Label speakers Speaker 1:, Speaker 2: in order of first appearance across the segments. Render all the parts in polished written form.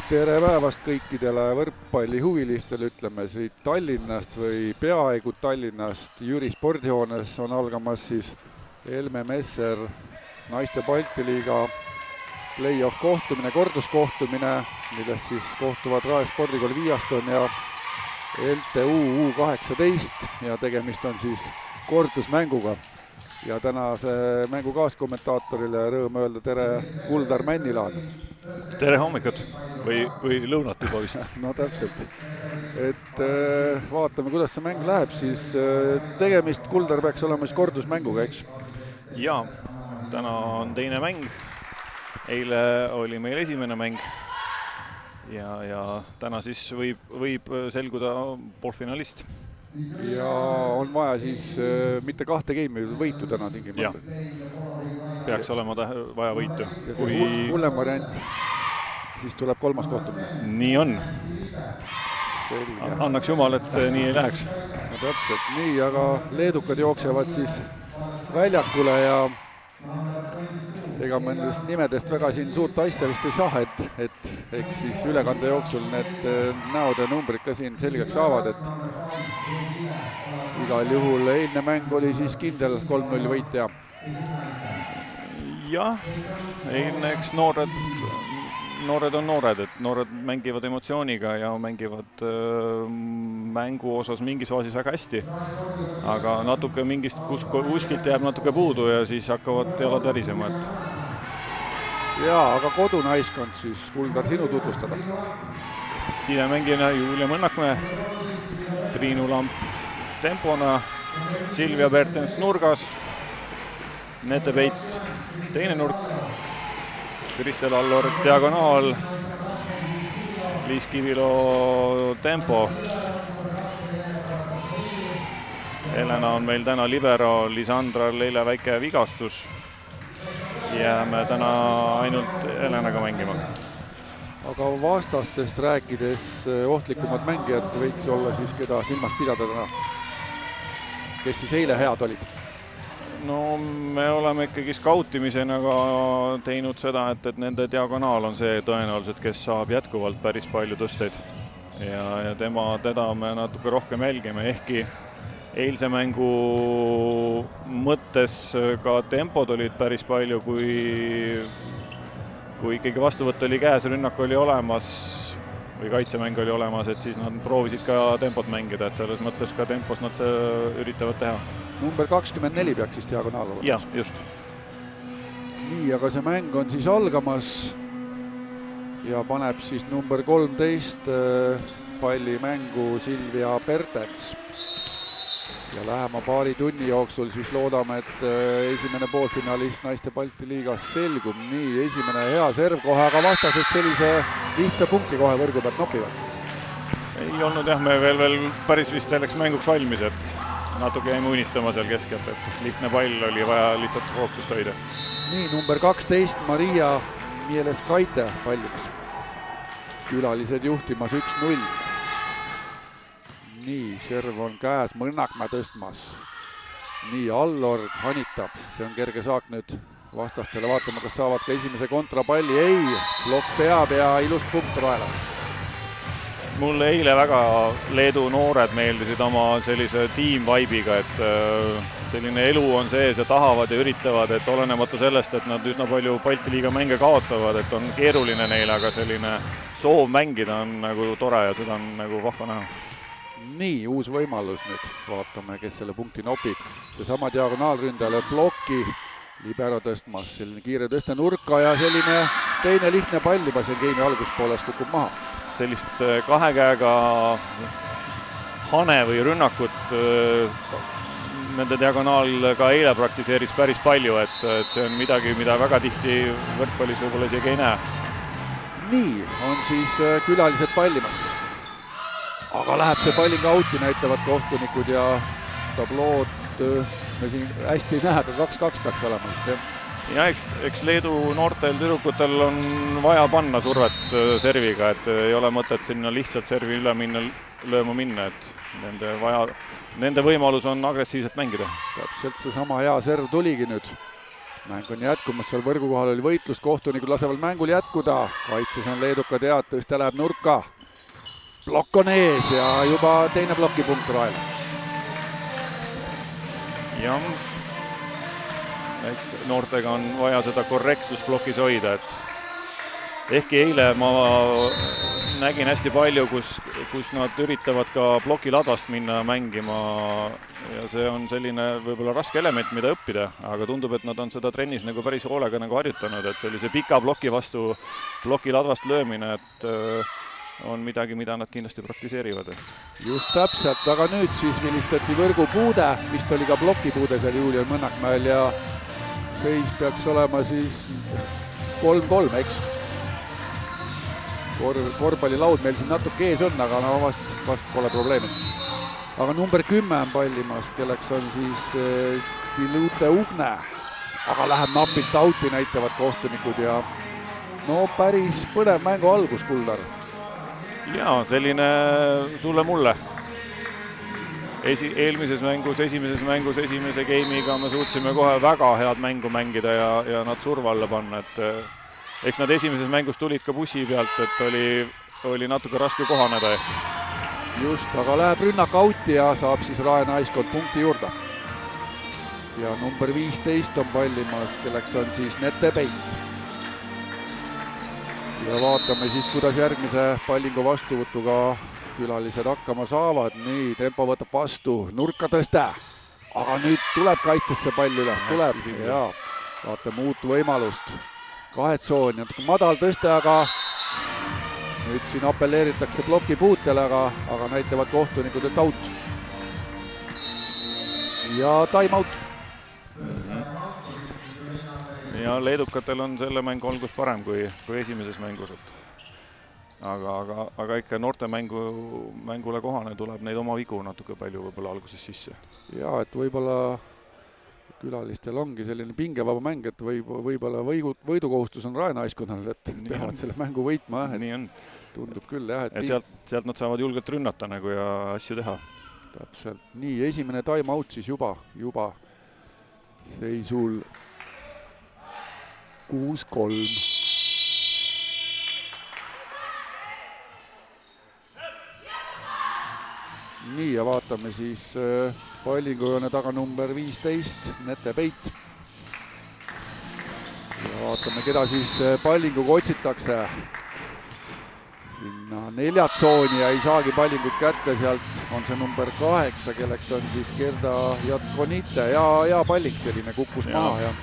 Speaker 1: Tere päevast kõikidele võrkpallihuvilistele, ütleme siit Tallinnast või peaaegu Tallinnast. Jüri spordihoones on algamas siis Helme Messer naiste Balti liiga play-off kohtumine, korduskohtumine, milles siis kohtuvad Rae spordikool Viiaston ja LTU U18 ja tegemist on siis kordusmänguga. Ja tänase mängu kaaskommentaatorile rõõm öelda tere Kuldar Männilaan.
Speaker 2: Tere hommikut või lõunat juba vist.
Speaker 1: No täpselt. Et vaatame, kuidas see mäng läheb, siis tegemist Kuldar peaks olema siis kordusmänguga, eks?
Speaker 2: Jaa, täna on teine mäng. Eile oli meil esimene mäng ja täna siis võib selguda poolfinalist.
Speaker 1: Ja on vaja siis mitte 2 geimi võitu täna tingimata.
Speaker 2: Peaks olema vaja võitu.
Speaker 1: Ja see hullem variant, siis tuleb 3. kohtumine.
Speaker 2: Nii on.
Speaker 1: Selge.
Speaker 2: Annaks jumal, et see nii ei läheks.
Speaker 1: No täpselt nii, aga leedukad jooksevad siis väljakule ja ega ma nendest nimedest väga siin suurt asja vist ei saa, et eks siis ülekande jooksul need näod ja numbrid ka siin selgeks saavad, et igal juhul eilne mäng oli siis kindel 3-0 võit ja.
Speaker 2: Jah, eilne eks noored on noored, et noored mängivad emotsiooniga ja mängivad mängu osas mingis faasis väga hästi. Aga natuke mingist kuskilt jääb natuke puudu ja siis hakkavad jalad värisema.
Speaker 1: Jaa, aga kodunaiskond siis, Kuldar, sinu tutvustada.
Speaker 2: Sidemängijana Julia Mõnnakmäe, Triinu Lamp tempona, Silvia Bertens nurgas, Nete Peit teine nurk, Kristel Allor diagonaal, Liis Kivilo tempo. Helena on meil täna libero, Lisandral eile väike vigastus. Jääme täna ainult Helenaga mängima.
Speaker 1: Aga vastastest rääkides ohtlikumad mängijad võiks olla siis keda silmas pidada täna, kes siis eile head olid?
Speaker 2: No me oleme ikkagi skautimisena ka teinud seda, et nende diagonaal on see tõenäoliselt, kes saab jätkuvalt päris palju tõsteid. Ja teda me natuke rohkem jälgime, ehkki eilse mängu mõttes ka tempod olid päris palju, kui ikkagi vastuvõtt oli käes, rünnak oli olemas või kaitsemäng oli olemas, et siis nad proovisid ka tempot mängida, et selles mõttes ka tempos nad üritavad teha.
Speaker 1: Number 24 peaks siis diagonaal olema.
Speaker 2: Jah, just.
Speaker 1: Nii, aga see mäng on siis algamas ja paneb siis number 13 palli mängu Silvia Bertens. Ja lähema paari tunni jooksul siis loodame, et esimene poolfinalist naiste Balti liigas selgub. Nii, esimene hea serv kohe, aga vastased sellise lihtsa punkti kohe võrgu pealt nopivad.
Speaker 2: Ei olnud jah, me veel päris vist selleks mänguks valmis, et natuke jäime unistama seal keskelt, et lihtne pall oli vaja lihtsalt fookust hoida.
Speaker 1: Nii, number 12 Maria Mieleskaite pallimas. Külalised juhtimas 1-0. Nii, serv on käes, Mõnnakmäe tõstmas. Nii, Allor hanitab, see on kerge saak nüüd vastastele. Vaatame, kas saavad ka esimese kontrapalli. Ei, plokk peab ja ilus punkt Raele.
Speaker 2: Mulle eile väga Leedu noored meeldisid oma sellise tiim-vaibiga, et selline elu on sees ja tahavad ja üritavad, et olenemata sellest, et nad üsna palju Balti liiga mänge kaotavad, et on keeruline neile, aga selline soov mängida on nagu tore ja seda on nagu vahva näha.
Speaker 1: Nii, uus võimalus nüüd. Vaatame, kes selle punkti nopib. Seesama diagonaalründajale plokki, libero tõstmas, selline kiire tõste nurka ja selline teine lihtne pall juba seal geimi alguspooles kukub maha.
Speaker 2: Sellist kahe käega hane või rünnakut nende diagonaal ka eile praktiseeris päris palju, et see on midagi, mida väga tihti võrkpallis võib-olla isegi ei näe.
Speaker 1: Nii, on siis külalised pallimas. Aga läheb see palling auti, näitavad kohtunikud ja tablood me siin hästi ei näe, aga 2-2 peaks olema.
Speaker 2: ja eks Leedu noortel tüdrukutel on vaja panna survet serviga, et ei ole mõtet sinna lihtsalt servi üle lööma minna, et nende võimalus on agressiivselt mängida.
Speaker 1: Täpselt seesama hea serv tuligi nüüd. Mäng on jätkumas, seal võrgu kohal oli võitlus, kohtunikud lasevad mängul jätkuda. Kaitses on leedukad head, tõste läheb nurka. Blokk on ees ja juba teine plokipunkt Raele.
Speaker 2: Jah, eks noortega on vaja seda korrektsust plokis hoida, et ehkki eile ma nägin hästi palju, kus nad üritavad ka plokiladvast minna mängima ja see on selline võib-olla raske element, mida õppida, aga tundub, et nad on seda trennis nagu päris hoolega nagu harjutanud, et sellise pika ploki vastu plokiladvast löömine, et on midagi, mida nad kindlasti praktiseerivad.
Speaker 1: Just täpselt, aga nüüd siis vilistati võrgupuude, vist oli ka plokipuude seal Julian Mõnnakmäel ja seis peaks olema siis 3-3, eks? Korvpallilaud meil siin natuke ees on, aga no vast pole probleemi. Aga number 10 on pallimas, kelleks on siis Dilute Ugne, aga läheb napilt auti, näitavad kohtunikud ja no päris põnev mängu algus, Kuldar.
Speaker 2: Jaa, selline sulle-mulle. Eelmises mängus, esimeses mängus, esimese game'iga me suutsime kohe väga head mängu mängida ja nad surve alla panna, et eks nad esimeses mängus tulid ka bussi pealt, et oli natuke raske kohaneda.
Speaker 1: Just, aga läheb rünnak auti ja saab siis Rae naiskond punkti juurde. Ja number 15 on pallimas, kelleks on siis Nete Peit. Ja vaatame siis, kuidas järgmise pallingu vastuvõtuga külalised hakkama saavad. Nii, tempo võtab vastu, nurka tõste. Aga nüüd tuleb kaitsesse pall üles, tuleb. Ja, vaatame uut võimalust. Kahetsoon, natuke madal tõste, aga nüüd siin appelleeritakse ploki puutele, aga näitavad kohtunikud, et out. Ja time out.
Speaker 2: Ja leedukatel on selle mängu algus parem kui esimeses mängus. Aga ikka noorte mängule kohane tuleb neid oma vigu natuke palju võib-olla alguses sisse.
Speaker 1: Ja, et võib-olla külalistel ongi selline pingevaba mäng, et võib-olla võidukohustus on Rae naiskonnal, et peavad selle mängu võitma.
Speaker 2: Nii on.
Speaker 1: Tundub küll, jah.
Speaker 2: Ja sealt nad saavad julgelt rünnata nagu ja asju teha.
Speaker 1: Täpselt. Nii, esimene time out siis juba seisul 6-3. Nii, ja vaatame siis pallingujoone taga number 15, Nete Peit. Ja vaatame, keda siis pallinguga otsitakse. Sinna neljatsooni ja ei saagi pallingut kätte, sealt on see number 8, kelleks on siis Gerda Jatkonite ja palling selline kukkus maha. Ja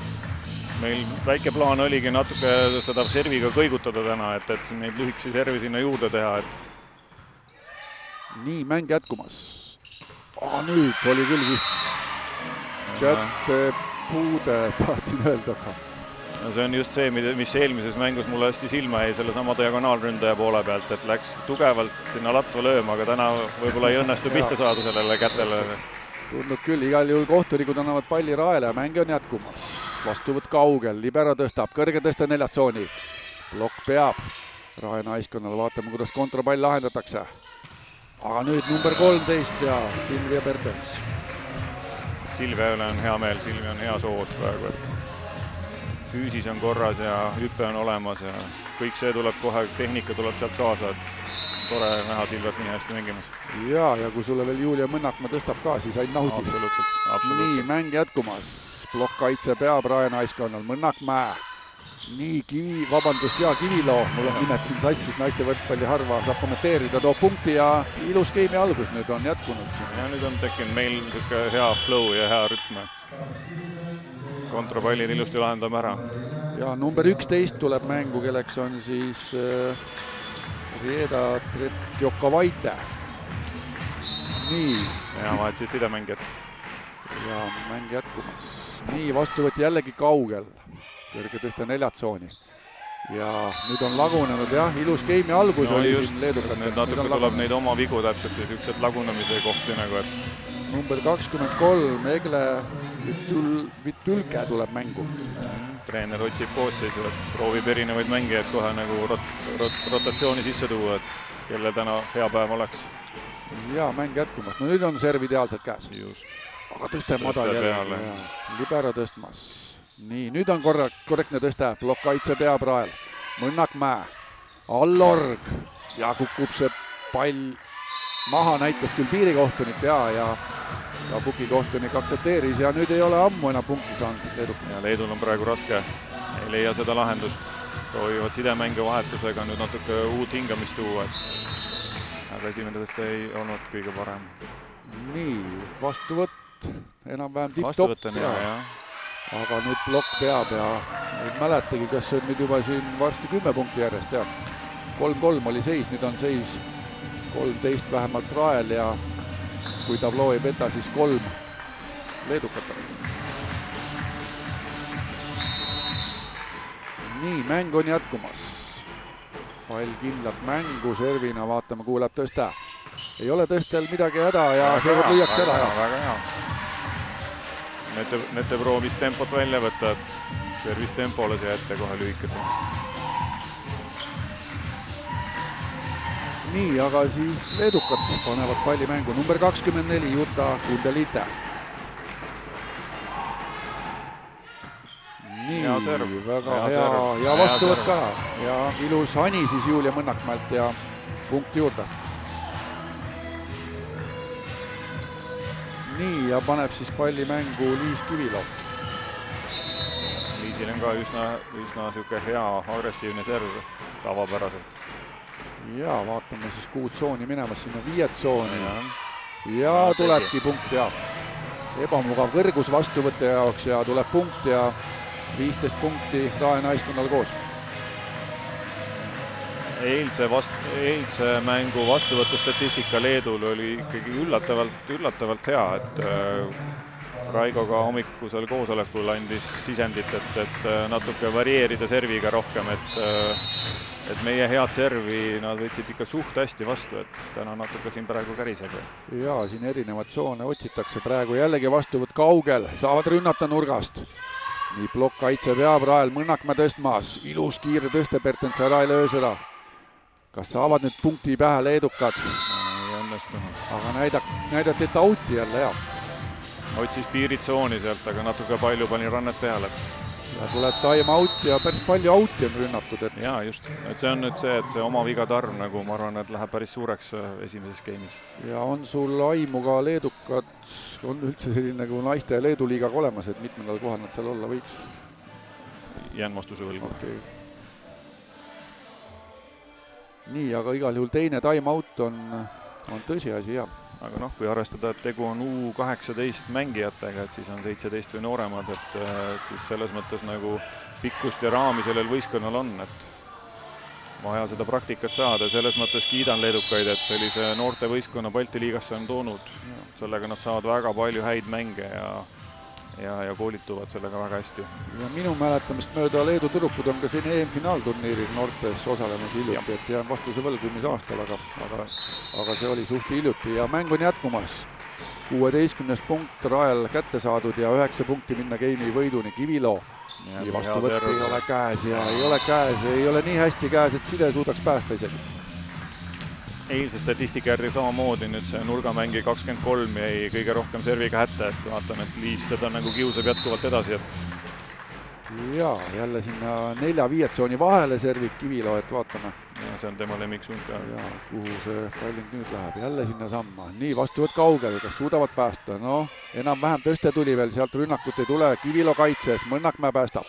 Speaker 2: meil väike plaan oligi natuke seda serviga kõigutada täna, et neid lühikesi servi sinna juurde teha.
Speaker 1: Nii, mäng jätkumas. Aga nüüd oli küll vist puude, tahtsin öelda.
Speaker 2: No see on just see, mis eelmises mängus mulle hästi silma jäi selle sama diagonaalründaja poole pealt, et läks tugevalt sinna latva lööma, aga täna võib-olla ei õnnestu pihta saada sellele kätele.
Speaker 1: Tundub küll, igal juhul kohtunikud annavad palli Raele ja mäng on jätkumas. Vastuvõtt kaugel, libero tõstab, kõrge tõste neljatsooni. Blokk peab Rae naiskonnal, vaatame, kuidas kontrapall lahendatakse. Aga nüüd number 13 ja Silvia Bertens.
Speaker 2: Silviale on hea meel, Silvia on hea soos praegu, et füüsis on korras ja hüppe on olemas ja kõik see tuleb kohe, tehnika tuleb sealt kaasa, et tore näha Silviat nii hästi mängimas.
Speaker 1: Ja kui sulle veel Julia Mõnnakmaa tõstab ka, siis ainult naudi.
Speaker 2: Absoluutselt.
Speaker 1: Nii, mäng jätkumas. Blokk kaitse peab Rae naiskonnal, Mõnnakmäe. Nii, Kiviloo, mul on nimed siin sassis, naiste võrkpalli harva saab kommenteerida, toob punkti ja ilus game'i algus nüüd on jätkunud siin.
Speaker 2: Ja nüüd on tekkinud meil hea flow ja hea rütm. Kontrapallid ilusti lahendame ära.
Speaker 1: Ja number 11 tuleb mängu, kelleks on siis Rieda Tretjokavaite. Nii.
Speaker 2: Ja vahetsid sidemängijad.
Speaker 1: Ja mäng jätkumas. Nii, vastuvõtt jällegi kaugel. Kõrge tõste neljatsooni. Ja nüüd on lagunenud, jah, ilus game'i algus oli siin leedukatel.
Speaker 2: Nüüd natuke tuleb neid oma vigu täpselt ja sellised lagunemise kohti nagu, et
Speaker 1: number 23 Egle Vitülke tuleb mängu.
Speaker 2: Treener otsib koosseisu, et proovib erinevaid mängijaid kohe nagu rotatsiooni sisse tuua, et kelle täna hea päev oleks.
Speaker 1: Ja mäng jätkumas. No nüüd on serv ideaalselt käes.
Speaker 2: Just.
Speaker 1: Aga tõste madal jälle. Libero tõstmas. Nii, nüüd on korrektne tõste. Blokkaitse peab Rael. Mõnnakmäe. Allorg. Ja kukub see pall maha, näitas küll piirikohtunik ja pukikohtunik aktsepteeris ja nüüd ei ole ammu enam punkti saanud Leedukil.
Speaker 2: Ja Leedul on praegu raske, ei leia seda lahendust. Proovivad sidemänge vahetusega nüüd natuke uut hingamist tuua, aga esimene tõste ei olnud kõige parem.
Speaker 1: Nii, vastuvõtt enam-vähem
Speaker 2: tipp-topp.
Speaker 1: Aga nüüd plokk peab ja ei mäletagi, kas see on nüüd juba siin varsti 10 punkti järjest. 3-3 oli seis, nüüd on seis 13 vähemalt Rael ja kui tabloo ei peta, siis 3 Leedukat. Nii, mäng on jätkumas. Pall kindlalt mängu, servina vaatame, kuhu läheb tõste. Ei ole tõstel midagi häda ja see lüüakse ära.
Speaker 2: Väga hea. Nete proovis tempot välja võtta, et servis tempole see ette kohe lühikese.
Speaker 1: Nii, aga siis Leedukad panevad palli mängu. Number 24 Juta Kundelite. Nii, väga hea ja vastuvõtt ka. Ja ilus hani siis Julia Mõnnakmäelt ja punkt juurde. Nii, ja paneb siis palli mängu Liis Kivilo.
Speaker 2: Liisil on ka üsna siuke hea agressiivne serv tavapäraselt.
Speaker 1: Ja vaatame siis kuud tsooni minemas sinna 5 tsooni. Ja tulebki punkt ja ebamugav kõrgus vastuvõtte jaoks ja tuleb punkt ja 15 punkti Rae naiskonnal koos.
Speaker 2: Eilse mängu vastuvõtu statistika Leedul oli ikkagi üllatavalt hea, et Raigo ka hommikusel koosolekul andis sisendit, et natuke varieerida serviga rohkem, et meie head servi nad võtsid ikka suht hästi vastu, et täna natuke siin praegu käriseb.
Speaker 1: Ja siin erinevad tsoone otsitakse praegu jällegi vastuvõtt kaugel, saavad rünnata nurgast. Nii plokk kaitse peab Rael Mõnnakmäe tõstmas, ilus kiire tõste Pertensa Rael Öösõda. Kas saavad nüüd punkti pähe Leedukad?
Speaker 2: Ei õnnestunud.
Speaker 1: Aga näidati, et auti jälle ja.
Speaker 2: Otsis piiritsooni sealt, aga natuke palju panin rannet peale.
Speaker 1: Ja tuleb time out ja päris palju auti on rünnatud.
Speaker 2: Jaa, just. Et see on nüüd see, et see oma vigade arv, nagu ma arvan, et läheb päris suureks esimeses game'is. Ja
Speaker 1: on sul aimu ka Leedukad, on üldse selline nagu naiste ja Leedu liigaga olemas, et mitmendal kohal nad seal olla võiks?
Speaker 2: Jään vastuse võlgu.
Speaker 1: Okay. Nii, aga igal juhul teine time out on tõsiasi, jah.
Speaker 2: Aga noh, kui arvestada, et tegu on U18 mängijatega, et siis on 17 või nooremad, et siis selles mõttes nagu pikkust ja raami sellel võistkonnal on, et vaja seda praktikat saada. Selles mõttes kiidan Leedukaid, et sellise noorte võistkonna Balti liigasse on toonud. Sellega nad saavad väga palju häid mänge ja koolituvad sellega väga hästi. Ja
Speaker 1: minu mäletamist mööda Leedu tüdrukud on ka siin EM-finaalturniiril noortes osalenud hiljuti, et jään vastuse võlgu mis aastal, aga see oli suht hiljuti ja mäng on jätkumas. 16 punkt Rael kätte saadud ja 9 punkti minna game'i võiduni Kivilo. Nii vastuvõtt ei ole käes ja ei ole nii hästi käes, et side suudaks päästa isegi.
Speaker 2: Eilse statistika järgi samamoodi nüüd see nurgamängi 23 jäi kõige rohkem serviga hätte, et vaatan, et Liis teda nagu kiusab jätkuvalt edasi.
Speaker 1: Ja jälle sinna 4-5 tsooni vahele servib Kivilo, et vaatame.
Speaker 2: Ja see on tema lemmiksund ka.
Speaker 1: Ja kuhu see palling nüüd läheb, jälle sinna samma. Nii vastuvõtt kaugel, kas suudavad päästa? No, enam-vähem tõste tuli veel, sealt rünnakut ei tule, Kivilo kaitses, Mõnnakmäe päästab.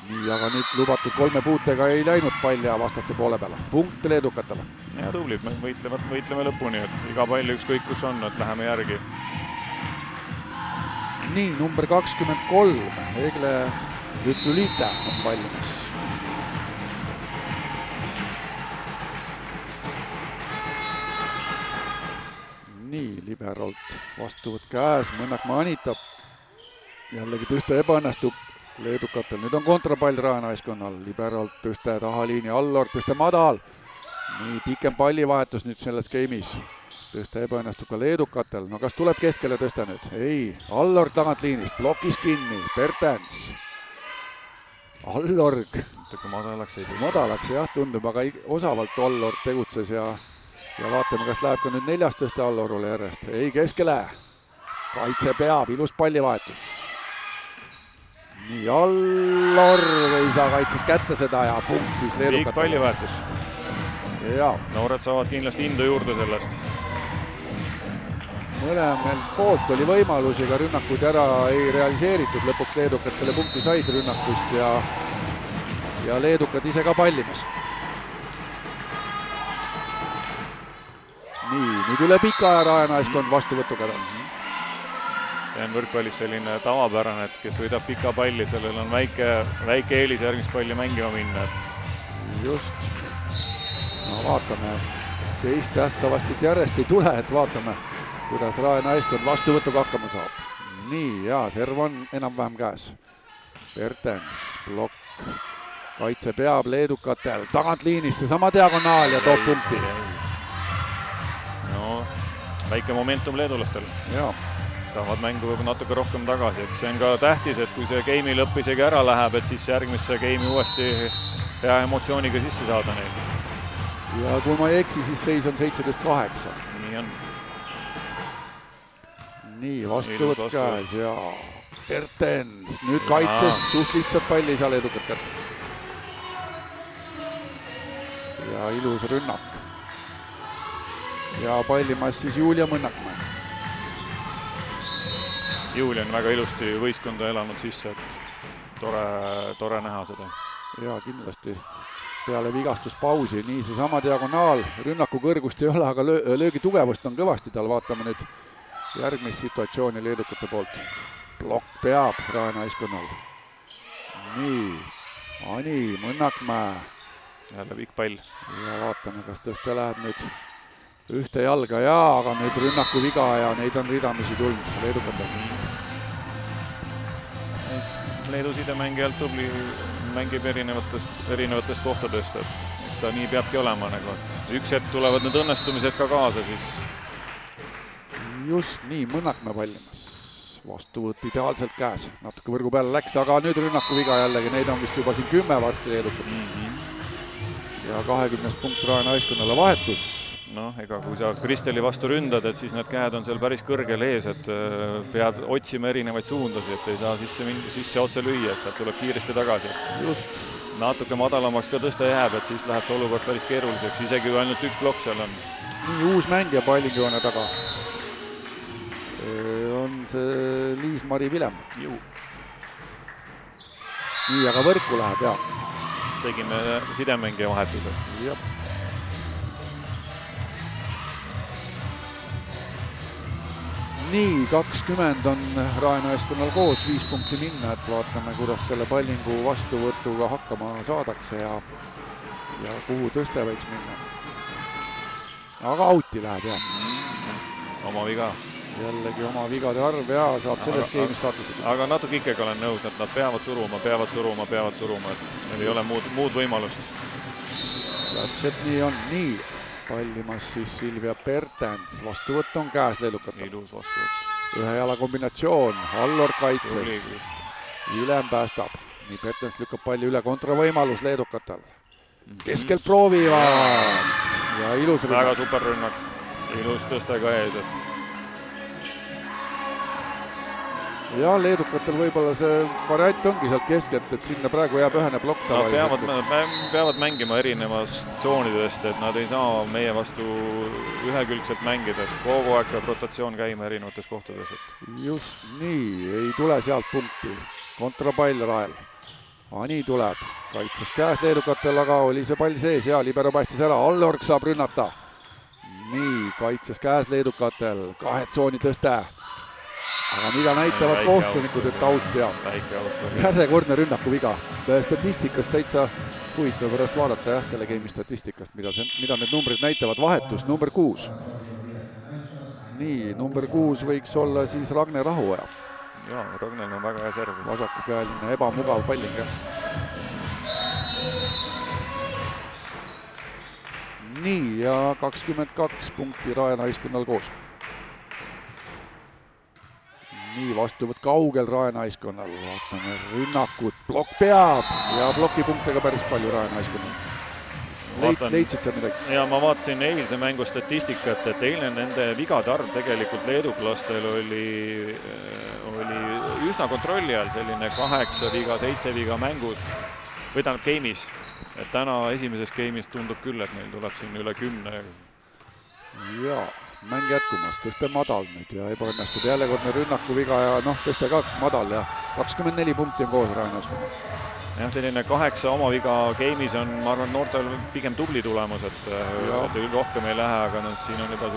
Speaker 1: Nii, aga nüüd lubatud 3 puutega ei läinud pall ja vastaste poole peale. Punkt Leedukatele.
Speaker 2: Ja tublid, võitleme lõpuni, et iga pall ükskõik kus on, et läheme järgi.
Speaker 1: Nii, number 23, Egle Vitülite on pallimas. Nii, liberalt vastuvõtt käes, Mõnnakmäe anitab. Jällegi tõste ebaõnnestub Leedukatel. Nüüd on kontrapall Rae naiskonnal, liberalt tõste tahaliini, Allor tõste madal. Nii, pikem pallivahetus nüüd selles game'is. tõste ebaõnnestub ka leedukatel, no kas tuleb keskele tõste nüüd? Ei, Allorg tagantliinist, plokis kinni, Bertens. Allorg. Madalaks jah, tundub, aga osavalt Allorg tegutses ja vaatame, kas läheb ka nüüd 4. tõste Allorule järjest. Ei, keskele. Kaitse peab, ilus pallivahetus. Nii, Allorg ei saa kaitses kätte seda ja punkt siis leedukatel.
Speaker 2: Pikk pallivahetus.
Speaker 1: Ja.
Speaker 2: Noored saavad kindlasti indu juurde sellest.
Speaker 1: Mõlemel poolt oli võimalusi, aga rünnakud ära ei realiseeritud. Lõpuks leedukad selle punkti said rünnakust ja leedukad ise ka pallimas. Nii, nüüd üle pika aja Raenaiskond vastuvõtuga ära.
Speaker 2: See on võrkpallis selline tavapärane, et kes võidab pika palli, sellel on väike eelis järgmist palli mängima minna.
Speaker 1: Just. No vaatame, teiste ässa vastid järjest ei tule, et vaatame, kuidas Raenaiskond vastuvõtuga hakkama saab. Nii, ja serv on enam-vähem käes. Bertens, plokk, kaitse peab leedukatel, tagantliinist seesama diagonaal ja toob punkti.
Speaker 2: No, väike momentum leedulastel.
Speaker 1: Jaa.
Speaker 2: Saavad mängu natuke rohkem tagasi, et see on ka tähtis, et kui see game'i lõpp isegi ära läheb, et siis järgmisse game'i uuesti hea emotsiooniga sisse saada neil.
Speaker 1: Ja kui ma ei eksi, siis seis on 17-8.
Speaker 2: Nii on.
Speaker 1: Nii, vastuvõtt käes ja Bertens nüüd kaitses suht lihtsalt palli seal edukad kätte. Ja ilus rünnak. Ja pallimas siis Julia Mõnnakmäe.
Speaker 2: Julia on väga ilusti võistkonda elanud sisse, et tore näha seda.
Speaker 1: Ja kindlasti peale vigastuspausi, nii seesama diagonaal, rünnaku kõrgust ei ole, aga löögi tugevust on kõvasti tal, vaatame nüüd järgmist situatsiooni leedukate poolt. Plokk peab Raenaiskonnal. Nii, Ani Mõnnakmäe.
Speaker 2: Jälle pikk pall.
Speaker 1: Ja vaatame, kas tõste läheb nüüd ühte jalga ja, aga nüüd rünnaku viga ja neid on ridamisi tulnud leedukatel.
Speaker 2: Leedu sidemängijalt tubli mängib erinevatest kohtadest, et ta nii peabki olema nagu, et üks hetk tulevad need õnnestumised ka kaasa siis.
Speaker 1: Just nii, Mõnnakmäe pallimas. Vastuvõtt ideaalselt käes, natuke võrgu peale läks, aga nüüd rünnaku viga jällegi, neid on vist juba siin 10 varsti leedukad. Ja 20. punkt Raenaiskonnale vahetus.
Speaker 2: Noh, ega kui sa Kristeli vastu ründad, et siis need käed on seal päris kõrgel ees, et pead otsima erinevaid suundasi, et ei saa sisse otse lüüa, et sealt tuleb kiiresti tagasi.
Speaker 1: Just.
Speaker 2: Natuke madalamaks ka tõste jääb, et siis läheb see olukord päris keeruliseks, isegi kui ainult üks plokk seal on.
Speaker 1: Nii, uus mängija pallingijoone taga. On see Liis-Mari Vilem. Nii, aga võrku läheb, jah.
Speaker 2: Tegime sidemängija vahetuse.
Speaker 1: Jah. Nii, 20 on Raenaiskonnal koos, 5 punkti minna, et vaatame, kuidas selle pallingu vastuvõtuga hakkama saadakse ja kuhu tõste võiks minna. Aga auti läheb, jah.
Speaker 2: Oma viga.
Speaker 1: Jällegi oma vigade arv ja saab selles skeemis saatusega.
Speaker 2: Aga natuke ikkagi olen nõus, et nad peavad suruma, et neil ei ole muud võimalust.
Speaker 1: Täpselt nii on, nii. Pallimas siis Silvia Bertens, vastuvõtt on käes leedukatel.
Speaker 2: Ilus vastuvõtt.
Speaker 1: Ühe jala kombinatsioon, Allorg kaitses. Vilem päästab. Nii, Bertens lükkab palli üle, kontravõimalus leedukatel. Keskelt proovivad. Ja ilus rünnak.
Speaker 2: Väga super rünnak. Ilus tõste ka ees, et
Speaker 1: ja leedukatel võib-olla see variant ongi sealt keskelt, et sinna praegu jääb ühene plokk tavaliselt.
Speaker 2: Nad peavad mängima erinevast tsoonidest, et nad ei saa meie vastu ühekülgselt mängida, et kogu aeg peab rotatsioon käima erinevates kohtades.
Speaker 1: Just nii, ei tule sealt punkti. Kontrapall Rael. Ani tuleb, kaitses käes leedukatel, aga oli see pall sees ja libero päästis ära. Allorg saab rünnata. Nii, kaitses käes leedukatel, 2 tsooni tõste. Aga mida näitavad kohtunikud, et aut peab. Järjekordne rünnaku viga. Statistikast täitsa huvitav pärast vaadata jah, selle game'i statistikast, mida need numbrid näitavad. Vahetus, number 6. Nii, number 6 võiks olla siis Ragne Rahuoja.
Speaker 2: Jaa, Ragnel on väga hea serv.
Speaker 1: Vasakupealine, ebamugav palling. nii, ja 22 punkti Rae naiskonnal koos. nii, vastuvõtt kaugel Rae naiskonnal, vaatame rünnakut, plokk peab ja plokipunkte ka päris palju Rae naiskonnal. Leidsid sa midagi?
Speaker 2: Ja ma vaatasin eilse mängu statistikat, et eilne nende vigade arv tegelikult leeduklastel oli üsna kontrolli all, selline 8 viga, 7 viga mängus või tähendab game'is. Et täna esimeses game'is tundub küll, et meil tuleb siin üle 10.
Speaker 1: Jaa, mäng jätkumas, tõste madal nüüd ja ebaõnnestub jällekordne rünnakuviga ja tõste ka madal ja 24 punkti on koos Raenaiskonnal.
Speaker 2: Jah, selline 8 oma viga game'is on, ma arvan, noortel pigem tubli tulemus, et rohkem ei lähe, aga siin on juba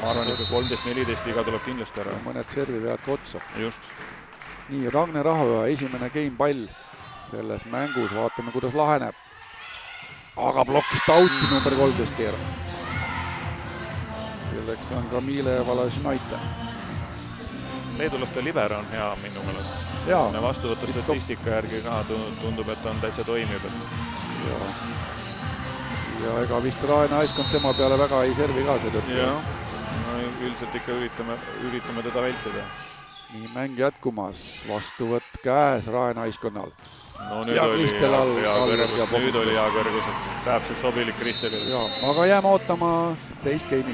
Speaker 2: ma arvan, et 13-14 viga tuleb kindlasti ära.
Speaker 1: Mõned servi vead ka otsa.
Speaker 2: Just.
Speaker 1: Nii, Ragne Rahoja esimene game pall selles mängus, vaatame, kuidas laheneb. Aga blokkist auti number 13 keera. Selleks on Kamile Valažnaite.
Speaker 2: Leedulaste liber on hea minu meelest. Vastuvõtu statistika järgi ka tundub, et on täitsa toimib.
Speaker 1: Ja ega vist Rae naiskond tema peale väga ei servi ka seetõttu.
Speaker 2: Jah, üldiselt ikka üritame teda vältida.
Speaker 1: Nii, mäng jätkumas, vastuvõtt käes Rae naiskonnal.
Speaker 2: No nüüd oli hea kõrgus, täpselt sobilik Kristelile.
Speaker 1: Aga jääme ootama teist game'i.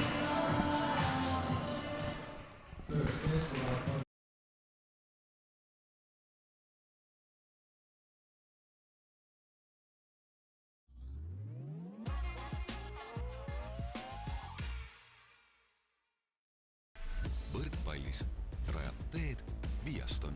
Speaker 3: Võrkpallis rajab teed Viaston.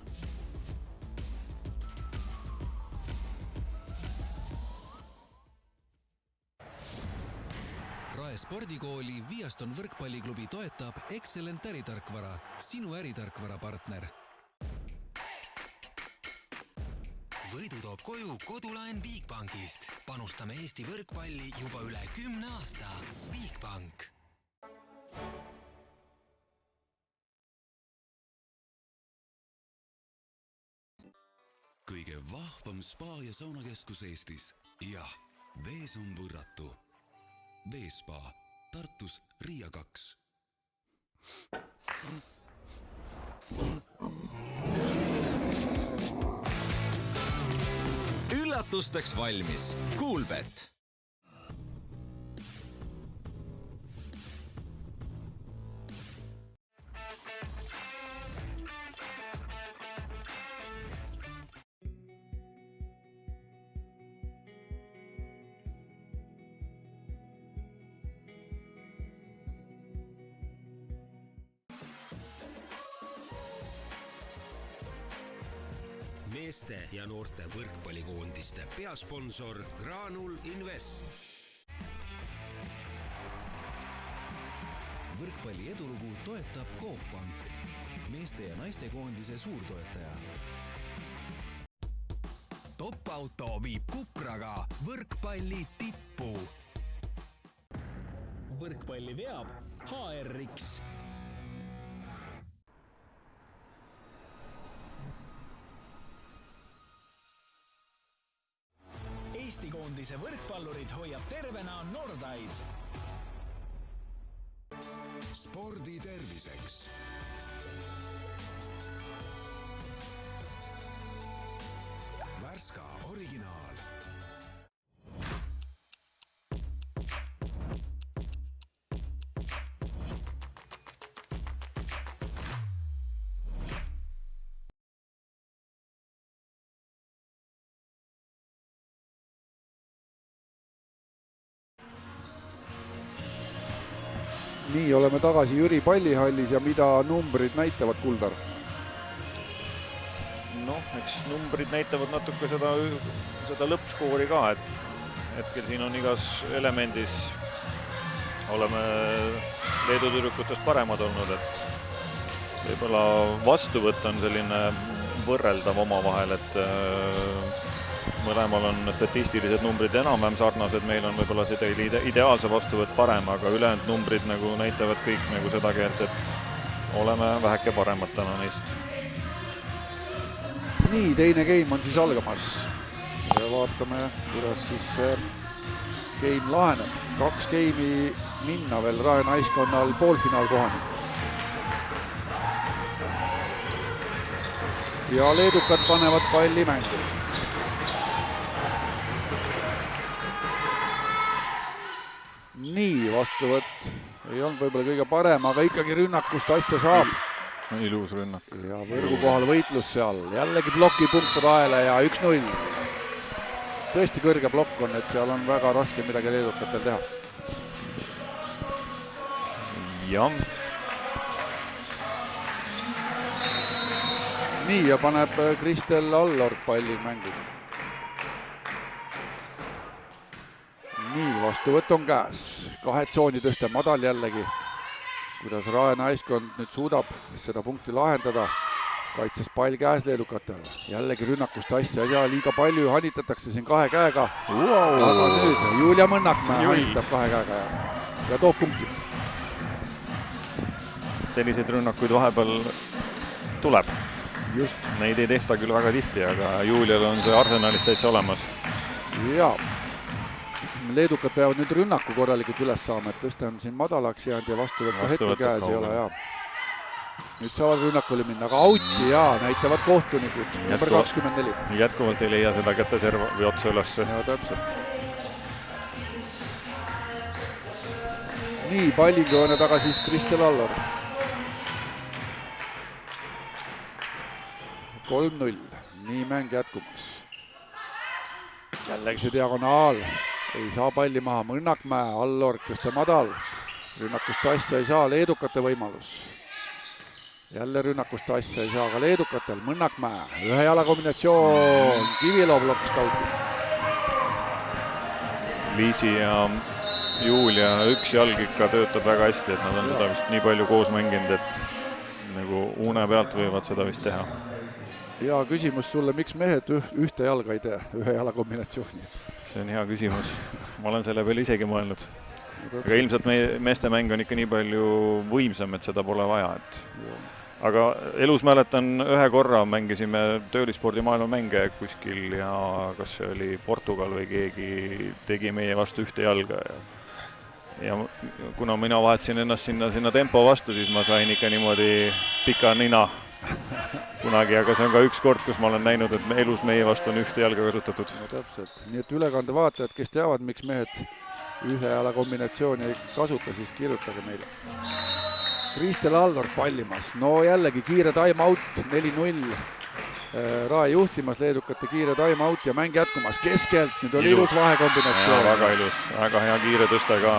Speaker 3: Rae spordikooli Viaston võrkpalliklubi toetab Excellent äritarkvara, sinu äritarkvara partner.
Speaker 4: Võidu toob koju kodulaen Bigbankist. Panustame Eesti võrkpalli juba üle 10 aasta. Bigbank.
Speaker 3: Kõige vahvam spa ja saunakeskus Eestis. Jah, vees on võrratu. Veespa, Tartus Riia 2.
Speaker 5: Üllatusteks valmis. Coolbet.
Speaker 4: Meeste ja noorte võrkpallikoondiste peasponsor Granul Invest.
Speaker 3: Võrkpalli edulugu toetab Coop Pank, meeste ja naiste koondise suurtoetaja.
Speaker 5: Top-auto viib Kupraga võrkpalli tippu. Võrkpalli veab HRX. Eesti koondise võrkpallurid hoiab tervena Nordaid.
Speaker 3: Spordi terviseks. Värska originaal.
Speaker 1: Nii, oleme tagasi Jüri pallihallis ja mida numbrid näitavad, Kuldar?
Speaker 2: Eks numbrid näitavad natuke seda lõppskoori ka, et hetkel siin on igas elemendis oleme Leedu tüdrukutest paremad olnud, et võib-olla vastuvõtt on selline võrreldav omavahel, et mõlemal on statistilised numbrid enam-vähem sarnased, meil on võib-olla seda ideaalse vastuvõtt parem, aga ülejäänud numbrid nagu näitavad kõik nagu seda keelt, et oleme väheke paremad täna neist.
Speaker 1: Nii, teine game on siis algamas ja vaatame, kuidas siis game laheneb. 2 game'i minna veel Rae naiskonnal poolfinaalkohani. Ja leedukad panevad palli mängu. Nii, vastuvõtt ei olnud võib-olla kõige parem, aga ikkagi rünnakust asja saab.
Speaker 2: Ilus rünnak.
Speaker 1: Ja võrgu kohal võitlus seal. Jällegi plokipunkt Raele ja 1-0. Tõesti kõrge plokk on, et seal on väga raske midagi leedukatel teha.
Speaker 2: Jah.
Speaker 1: Nii, ja paneb Kristel Allorg palli mängu. Nii, vastuvõtt on käes. 2 tsooni tõste madal jällegi. Kuidas Rae naiskond nüüd suudab seda punkti lahendada. Kaitses pall käes leedukatel. Jällegi rünnakust asja ei saa liiga palju, hanitatakse siin 2 käega. Aga nüüd Julia Mõnnakmäe hanitab 2 käega ja toob punkti.
Speaker 2: Selliseid rünnakuid vahepeal tuleb.
Speaker 1: Just.
Speaker 2: Neid ei tehta küll väga tihti, aga Julial on see arsenalis täitsa olemas.
Speaker 1: Jaa. Leedukad peavad nüüd rünnaku korralikult üles saama, et tõste on siin madalaks jäänud ja vastuvõtta hetkel käes ei ole. Ja. Nüüd saavad rünnakule minna, aga auti ja näitavad kohtunikud. Number 24.
Speaker 2: Jätkuvalt ei leia seda käteserva või otsa üles.
Speaker 1: Ja täpselt. Nii, pallingoone taga siis Kristel Allor. 3-0. Nii mäng jätkumas. Jällegi see diagonaal. Ei saa palli maha, Mõnnakmäe, Allorg, tõste madal. Rünnakust asja ei saa, leedukate võimalus. Jälle rünnakust asja ei saa, aga leedukatel, Mõnnakmäe. 1 jala kombinatsioon, Kivilo blokk skauti.
Speaker 2: Liisi ja Julia 1 jalg ikka töötab väga hästi, et nad on seda vist nii palju koos mänginud, et nagu une pealt võivad seda vist teha.
Speaker 1: Ja küsimus sulle, miks mehed ühte jalga ei tee, 1 jala kombinatsiooni?
Speaker 2: See on hea küsimus. Ma olen selle peale isegi mõelnud. Aga ilmselt meeste mäng on ikka nii palju võimsam, et seda pole vaja. Aga elus mäletan, 1 korra mängisime töölispordi maailmamänge kuskil ja kas see oli Portugal või keegi tegi meie vastu 1 jalga. Ja kuna mina vahetasin ennast sinna tempo vastu, siis ma sain ikka niimoodi pika nina kunagi, aga see on ka 1 kord, kus ma olen näinud, et elus meie vastu on 1 jalga kasutatud.
Speaker 1: No, täpselt. Nii et ülekande vaatajad, kes teavad, miks mehed 1 jala kombinatsiooni ei kasuta, siis kirjutage meile. Kristel Allorg pallimas. No jällegi kiire time-out, 4-0. Rae juhtimas, leedukate kiire time-out ja mäng jätkumas keskelt. Nüüd oli ilus vahekombinatsioon.
Speaker 2: Väga ilus, väga hea kiire tõste ka.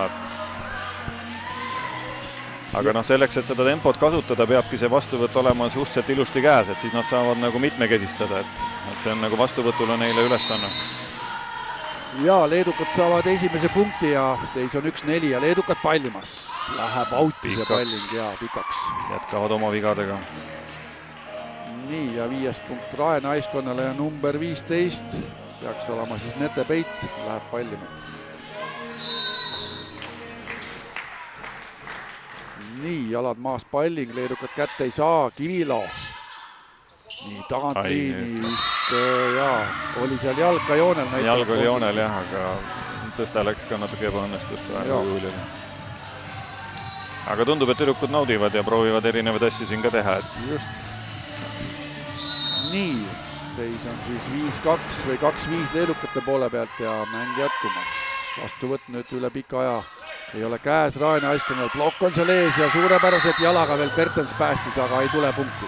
Speaker 2: Aga selleks, et seda tempot kasutada, peabki see vastuvõtt olema suhteliselt ilusti käes, et siis nad saavad nagu mitmekesistada, et see on nagu vastuvõtule neile ülesanne.
Speaker 1: Ja leedukad saavad esimese punkti ja seis on 1-4 ja leedukad pallimas. Läheb auti see palling ja pikaks.
Speaker 2: Jätkavad oma vigadega.
Speaker 1: Nii, ja 5 punkt Rae naiskonnale ja number 15 peaks olema siis Nete Peit, läheb pallima. Nii, jalad maas palling, leedukad kätte ei saa, Kivilo. Nii, tagantliini vist, oli seal jalg ka joonel.
Speaker 2: Jalg oli joonel jah, aga tõste läks ka natuke ebaõnnestust praegu Juliale. Aga tundub, et tüdrukud naudivad ja proovivad erinevaid asju siin ka teha.
Speaker 1: Just. Nii, seis on siis 5-2 või 2-5 leedukate poole pealt ja mäng jätkumas. Vastuvõtt nüüd üle pika aja. Ei ole käes Rae naiskonnal, blokk on seal ees ja suurepäraselt jalaga veel Bertens päästis, aga ei tule punkti.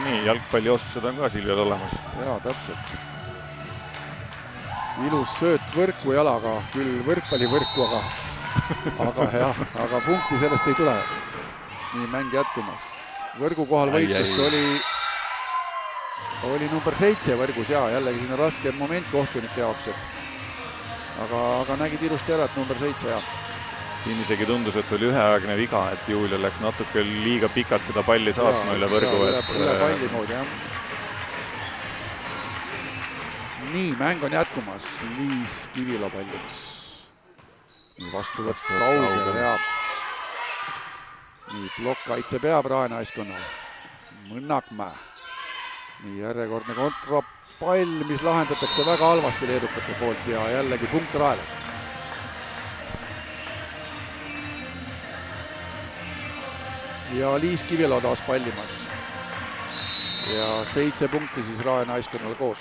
Speaker 2: Nii, jalgpallioskused on ka Silvial olemas.
Speaker 1: Jaa, täpselt. Ilus sööt võrku jalaga, küll võrkpallivõrku, aga punkti sellest ei tule. Nii, mäng jätkumas. Võrgu kohal võitlust oli number 7 võrgus ja jällegi siin on raske moment kohtunike jaoks, aga nägid ilusti ära, et number 7 ja.
Speaker 2: Siin isegi tundus, et oli üheaegne viga, et Julia läks natuke liiga pikalt seda palli saatma üle võrgu.
Speaker 1: Üle palli moodi, jah. Nii, mäng on jätkumas. Liis Kivilo pallimas. Nii, vastuvõtt kaugel ja. Nii, blokk kaitse peab Rae naiskonnal. Mõnnakmäe. Nii, järjekordne kontrapall, mis lahendatakse väga halvasti leedukate poolt ja jällegi punkt Raele. ja Liis Kivilo taas pallimas. Ja 7 punkti siis Rae naiskonnal koos.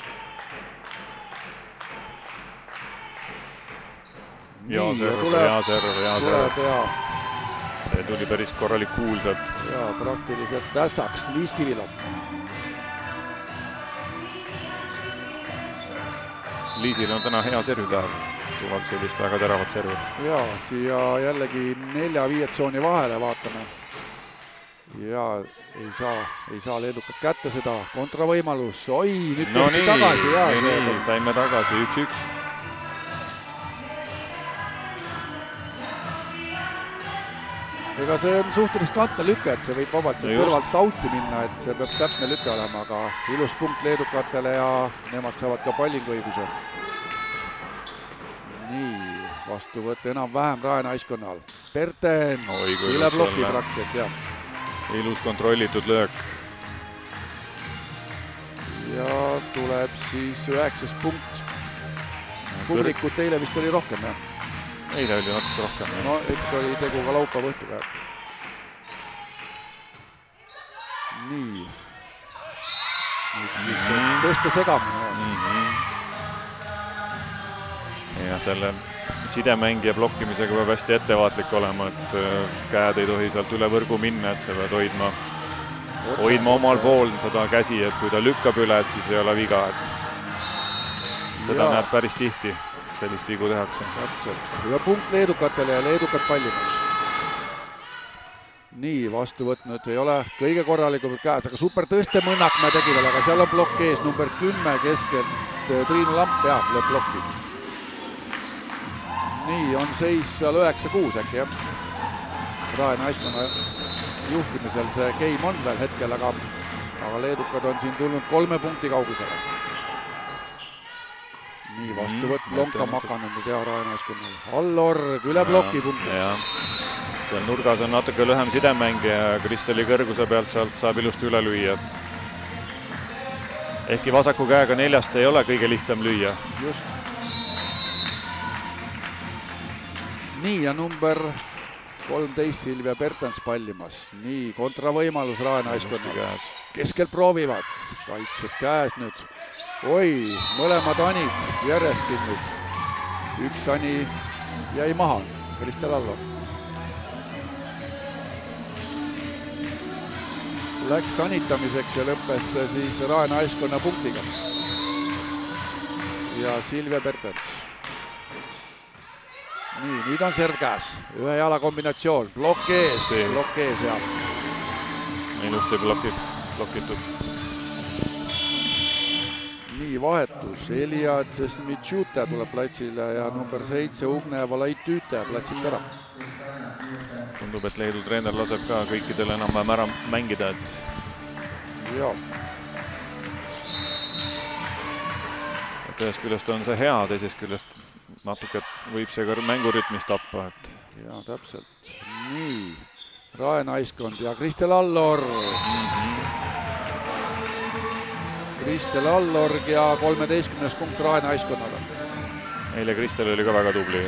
Speaker 2: hea serv. See tuli päris korralik kuul sealt.
Speaker 1: Ja praktiliselt ässaks Liis Kivilo.
Speaker 2: Liisil on täna hea servipäev. Tuleb sellist väga teravat servi.
Speaker 1: Ja siia jällegi 4-5 tsooni vahele vaatame. Ja ei saa leedukad kätte seda. Kontravõimalus. Oi, nüüd tehti tagasi.
Speaker 2: Nii, saime tagasi 1-1.
Speaker 1: Ega see on suhteliselt kantne lüke, et see võib vabalt kõrvalt auti minna, et see peab täpne lüke olema, aga ilus punkt leedukatele ja nemad saavad ka pallinguõiguse. Nii, vastuvõtt enam-vähem Rae naiskonnal. Perten, üle ploki praktiliselt, jah.
Speaker 2: Ilus kontrollitud löök.
Speaker 1: Ja tuleb siis 9 punkt. Publikut eile vist oli rohkem, jah?
Speaker 2: Eile oli natuke rohkem.
Speaker 1: No, eks oli tegu ka laupäeva õhtuga. Nii. Tõesti segamine.
Speaker 2: Ja selle sidemängija blokkimisega peab hästi ettevaatlik olema, et käed ei tohi sealt üle võrgu minna, et sa pead hoidma omal pool seda käsi, et kui ta lükkab üle, et siis ei ole viga, et seda näeb päris tihti. Sellist vigu tehakse.
Speaker 1: Täpselt. Ja punkt leedukatele ja leedukad pallimas. Nii, vastu võtnud ei ole kõige korralikumalt käes, aga super tõste Mõnnakmäe tegi veel, aga seal on blokk ees, number 10 keskelt Triinu Lamp peab lööb blokki. Nii, on seis seal 9-6 äkki, jah. Rae naiskonna juhtimisel see game on veel hetkel, aga leedukad on siin tulnud 3 punkti kaugusele. Nii, vastuvõtt lonka makanud nüüd hea Rae naiskonnal. Allorg üle ploki punktiks.
Speaker 2: Seal nurgas on natuke lühem sidemäng ja Kristeli kõrguse pealt sealt saab ilusti üle lüüa. Ehkki vasaku käega 4 ei ole kõige lihtsam lüüa.
Speaker 1: Just. Nii, ja number 13 Silvia Pertens pallimas. Nii, kontravõimalus Rae naiskonnal. Keskelt proovivad. Kaitses käes nüüd. Oi, mõlemad Anid järjest siin nüüd. Üks Ani jäi maha, Kristel Allo. Läks anitamiseks ja lõppes siis Rae naiskonna punktiga. Ja Silvia Pertens. Nii, nüüd on serv käes. Ühe jala kombinatsioon. Blokk ees ja.
Speaker 2: Ilusti blokitud.
Speaker 1: Nii, vahetus. Elia Tsesmitšute tuleb platsile ja number 7 Ugne Valaitüüte platsilt ära.
Speaker 2: Tundub, et Leedu treener laseb ka kõikidele enam ära mängida, et...
Speaker 1: Joo.
Speaker 2: Et ühest küljest on see hea, teisest küljest natuke võib see ka mängurütmis tappa, et...
Speaker 1: Jaa, täpselt. Nii, Rae naiskond ja Kristel Allor. Kristel Allorg ja 13. punkt Rae naiskonnaga.
Speaker 2: Eile Kristel oli ka väga tubli.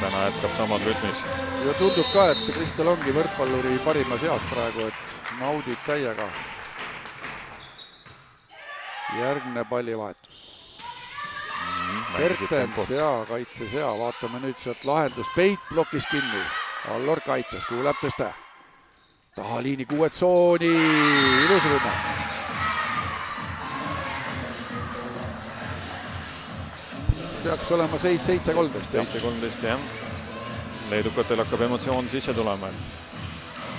Speaker 2: Täna jätkab samad rütmis.
Speaker 1: Ja tundub ka, et Kristel ongi võrkpalluri parimas eas praegu, et naudib täiega. Järgne pallivahetus. Pertens ja kaitses ja vaatame nüüd sealt lahendus. Peit blokis kinni. Allor kaitses, kuhu läheb tõste. Taha liini 6 tsooni. Ilus rünne. Peaks olema seis 7-13.
Speaker 2: 7-13, jah. Leedukatel hakkab emotsioon sisse tulema, et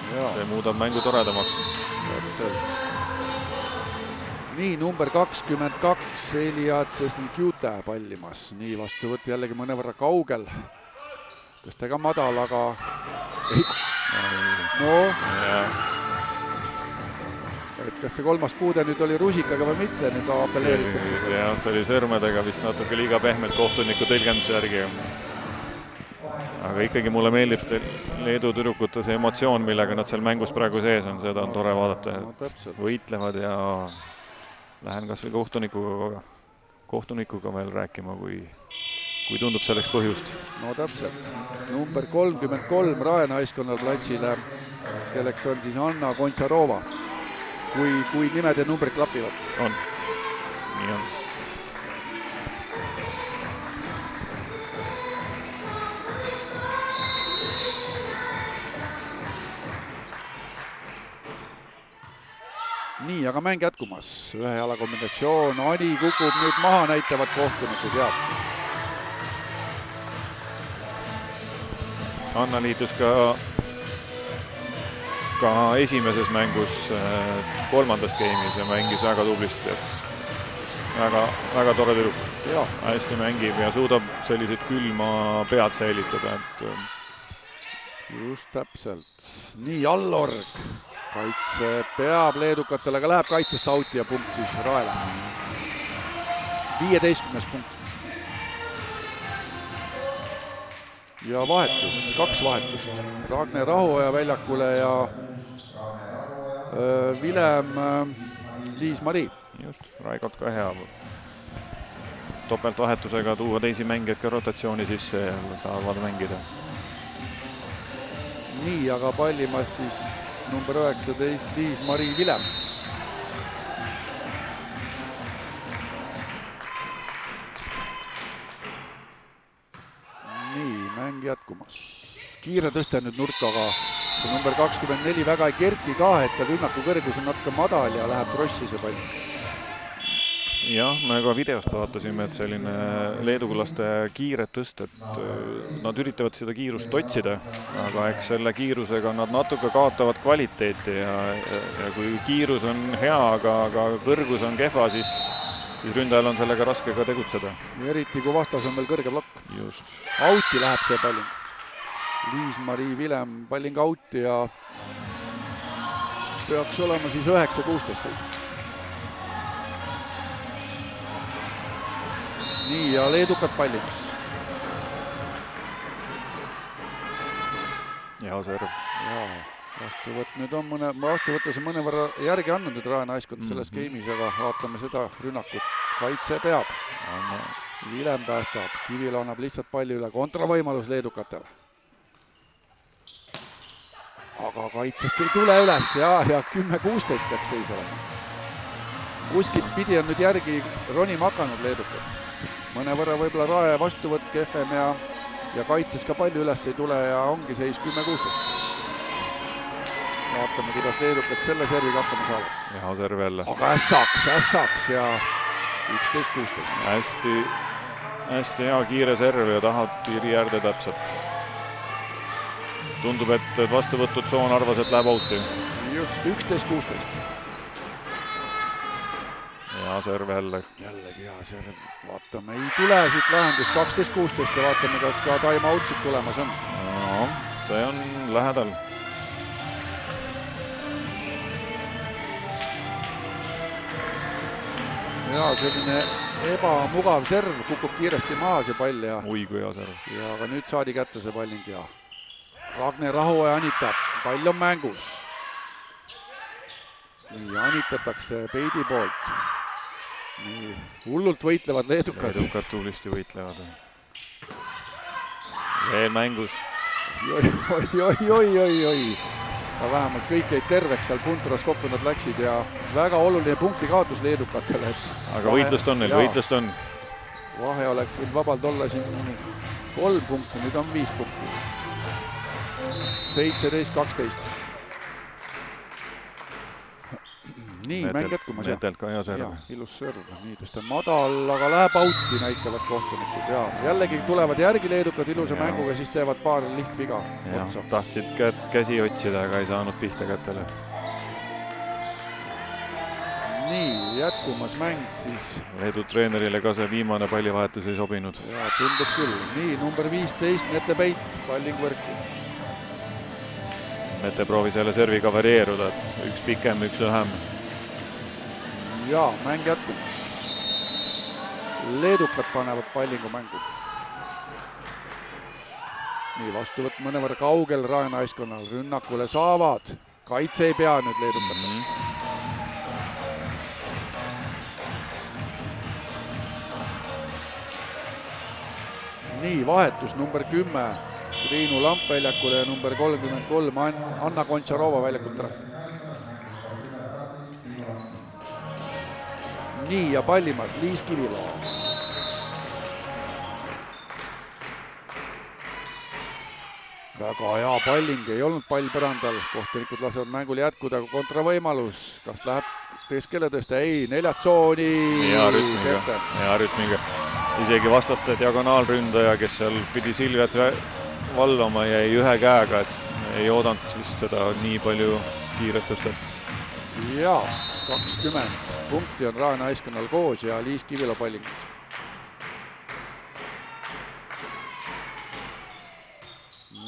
Speaker 2: see muudab mängu toredamaks.
Speaker 1: Nii, number 22 Elia Tsesmitšute pallimas. Nii, vastuvõtt jällegi mõnevõrra kaugel. Tõstega madal, aga... No... Et kas see 3. puude nüüd oli rusikaga või mitte, nüüd apelleeritakse?
Speaker 2: Jah, see oli sõrmedega vist natuke liiga pehmelt kohtuniku tõlgenduse järgi. Aga ikkagi mulle meeldib Leedu tüdrukute see emotsioon, millega nad seal mängus praegu sees on, seda on tore vaadata. Võitlevad ja lähen kas või kohtunikuga veel rääkima, kui kui tundub selleks põhjust.
Speaker 1: No täpselt. Number 33 Rae naiskonnal platsile, kelleks on siis Anna Kontsarova. Kui nimed ja numbrid klapivad.
Speaker 2: On. Nii on.
Speaker 1: Nii, aga mäng jätkumas. Ühe jala kombinatsioon. Ani kukub nüüd maha, näitavad kohtunikud. Ja.
Speaker 2: Anna liitus ka esimeses mängus kolmandas game'is ja mängis väga tublisti. Väga tore tüdruk. Hästi mängib ja suudab sellised külma pead säilitada.
Speaker 1: Just täpselt. Nii, Allorg. Kaitse peab leedukatele, aga läheb kaitsest auti ja punkt siis Raele. 15. punkt. Ja vahetus, 2 vahetust. Ragne Rahuoja väljakule ja Vilem Liis-Mari.
Speaker 2: Just, Raikot ka hea. Topeltvahetusega tuua teisi mängijad ka rotatsiooni sisse ja saavad mängida.
Speaker 1: Nii, aga pallimas siis number 19 Liis-Mari Vilem. Nii, mäng jätkumas. Kiire tõste nüüd nurkaga. See number 24 väga ei kerki ka, et rünnaku kõrgus on natuke madal ja läheb trossi see pall.
Speaker 2: Jah, me ka videost vaatasime, et selline leedukulaste kiired tõsted, nad üritavad seda kiirust otsida, aga eks selle kiirusega nad natuke kaotavad kvaliteeti ja kui kiirus on hea, aga kõrgus on kehva, siis ründajal on sellega raske ka tegutseda.
Speaker 1: Eriti kui vastas on veel kõrge plokk.
Speaker 2: Just.
Speaker 1: Auti läheb see palling. Liis-Mari Vilem palling auti ja peaks olema siis 9-16. Nii, ja leedukad pallimas.
Speaker 2: Ja serv.
Speaker 1: Jaa, vastuvõtt nüüd on vastuvõttes on mõnevõrra järgi andnud nüüd Rae naiskond selles game'is, aga vaatame seda rünnakut. Kaitse peab. Vilem päästab. Kivil annab lihtsalt palli üle. Kontravõimalus leedukatele. Aga kaitsest ei tule üles ja 10-16 peaks seis olema. Kuskilt pidi on nüüd järgi ronima hakanud leedukad. Mõnevõrra võib-olla Rae vastuvõtt kehvem ja kaitses ka palju üles ei tule ja ongi seis 10-16. Vaatame, kuidas leedukad selle serviga hakkama saavad.
Speaker 2: Ja serv jälle.
Speaker 1: Aga ässaks ja 11-16.
Speaker 2: Hästi hea kiire serv ja tahab piiri äärde täpselt. Tundub, et vastuvõtud Soon arvas, et läheb auti.
Speaker 1: Just, 11-16.
Speaker 2: Ja serv jälle.
Speaker 1: Jällegi hea serv. Vaatame, ei tule siit lahendus 12-16 ja vaatame, kas ka time out siit tulemas on.
Speaker 2: No, see on lähedal.
Speaker 1: Ja selline ebamugav serv, kukub kiiresti maha see pall ja...
Speaker 2: Ui, kui hea serv.
Speaker 1: Ja aga nüüd saadi kätte see palling ja Ragne Rahuoja anitab. Pall on mängus. Nii, anitatakse peidi poolt. Nii, hullult võitlevad leedukad.
Speaker 2: Leedukad tublisti võitlevad. Veel mängus.
Speaker 1: Oi. Ja vähemalt kõik jäid terveks seal puntras kokku nad läksid ja väga oluline punkti kaotus leedukatele.
Speaker 2: Aga võitlust on neil, võitlust on.
Speaker 1: Vahe oleks võinud vabalt olla siin 3 punkti, nüüd on 5 punkti. 17-12. Nii, mäng jätkumas.
Speaker 2: Metelt ka hea serv.
Speaker 1: Ilus serv. Nii, tõsta madal, aga läheb auti, näitavad kohtunikud. Ja jällegi tulevad järgi leedukad ilusa mänguga, siis teevad paar lihtviga.
Speaker 2: Tahtsid käsi otsida, aga ei saanud pihta kätele.
Speaker 1: Nii, jätkumas mäng siis.
Speaker 2: Leedu treenerile ka see viimane pallivahetus ei sobinud.
Speaker 1: Ja tundub küll. Nii, number 15, Mette Peit, palling võrku.
Speaker 2: Mette proovis jälle serviga varieeruda, et üks pikem, üks lühem.
Speaker 1: Ja, mäng jätkumas. Leedukad panevad pallingu mängu. Nii, vastuvõtt mõnevõrra kaugel Rae naiskonnal. Rünnakule saavad. Kaitse ei pea nüüd leedukatel. nii, vahetus number 10 Triinu Lamp väljakule ja number 33 Anna Kontšarova väljakult ära. nii, ja pallimas Liis Kivilo. Väga hea palling, ei olnud pall põrandal, kohtunikud lasevad mängul jätkuda, kontravõimalus, kas läheb keskele tõsta, ei, neljatsooni.
Speaker 2: Hea rütmiga. Isegi vastaste diagonaalründaja, kes seal pidi Silviat valvama, jäi ühe käega, et ei oodanud vist seda nii palju kiiret tõstet.
Speaker 1: Ja 20 punkti on Rae naiskonnal koos ja Liis Kivilo pallingus.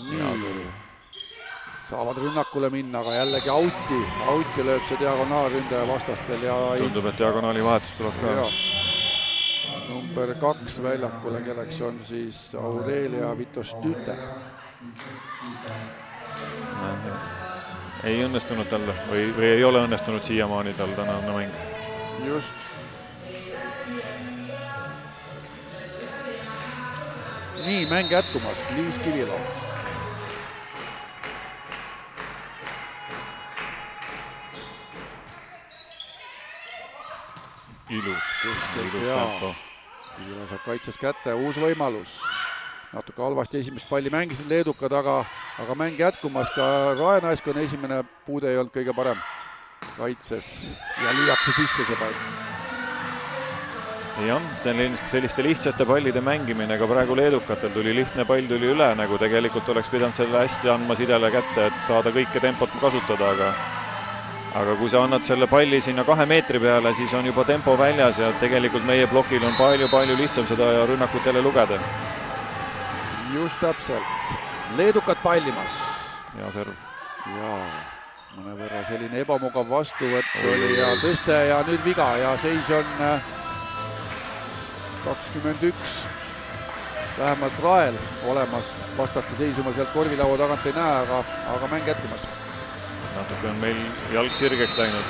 Speaker 1: Nii, saavad rünnakule minna, aga jällegi auti lööb see diagonaalründaja vastastel ja
Speaker 2: tundub, et diagonaali vahetus tuleb ka.
Speaker 1: Number 2 väljakule, kelleks on siis Aurelia Vitostüte.
Speaker 2: Ei õnnestunud talle või ei ole õnnestunud siiamaani tal tänane mäng.
Speaker 1: Just. Nii, mäng jätkumas, Liis Kivilo.
Speaker 2: Ilus
Speaker 1: tempo. Kivilo saab kaitses kätte, uus võimalus. Natuke halvasti esimest palli mängisid leedukad, aga mäng jätkumas, ka Rae naiskonna esimene puude ei olnud kõige parem kaitses ja lüüakse sisse see pall.
Speaker 2: Jah, selliste lihtsate pallide mängimine, ka praegu leedukatel tuli lihtne pall tuli üle, nagu tegelikult oleks pidanud selle hästi andma Sidele kätte, et saada kõike tempot kasutada, aga kui sa annad selle palli sinna 2 meetri peale, siis on juba tempo väljas ja tegelikult meie plokil on palju lihtsam seda rünnakut jälle lugeda.
Speaker 1: Just täpselt. Leedukad pallimas.
Speaker 2: Ja serv.
Speaker 1: Ja mõnevõrra selline ebamugav vastuvõtt oli ja tõste ja nüüd viga ja seis on 21. Vähemalt Rael olemas, vastaste seisuma sealt korvilaua tagant ei näe, aga mäng jätkumas.
Speaker 2: Natuke on meil jalg sirgeks läinud.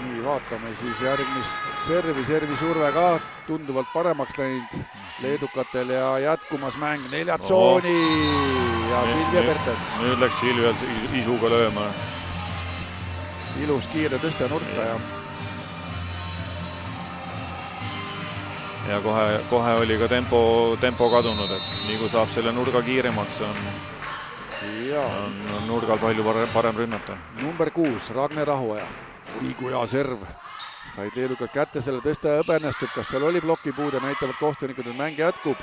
Speaker 1: Nii, vaatame siis järgmist servi surve ka tunduvalt paremaks läinud leedukatel ja jätkumas mäng neljatsooni ja Silvia Pertens.
Speaker 2: Nüüd läks Silvia isuga lööma.
Speaker 1: Ilus kiire tõste nurka
Speaker 2: ja kohe oli ka tempo kadunud, et nii kui saab selle nurga kiiremaks, on nurgal palju parem rünnata.
Speaker 1: Number 6, Ragne Rahuaja. Oi kui hea serv. Said leedukad kätte, selle tõste õbennestub, kas seal oli plokipuude, näitavad kohtunikud, et mäng jätkub.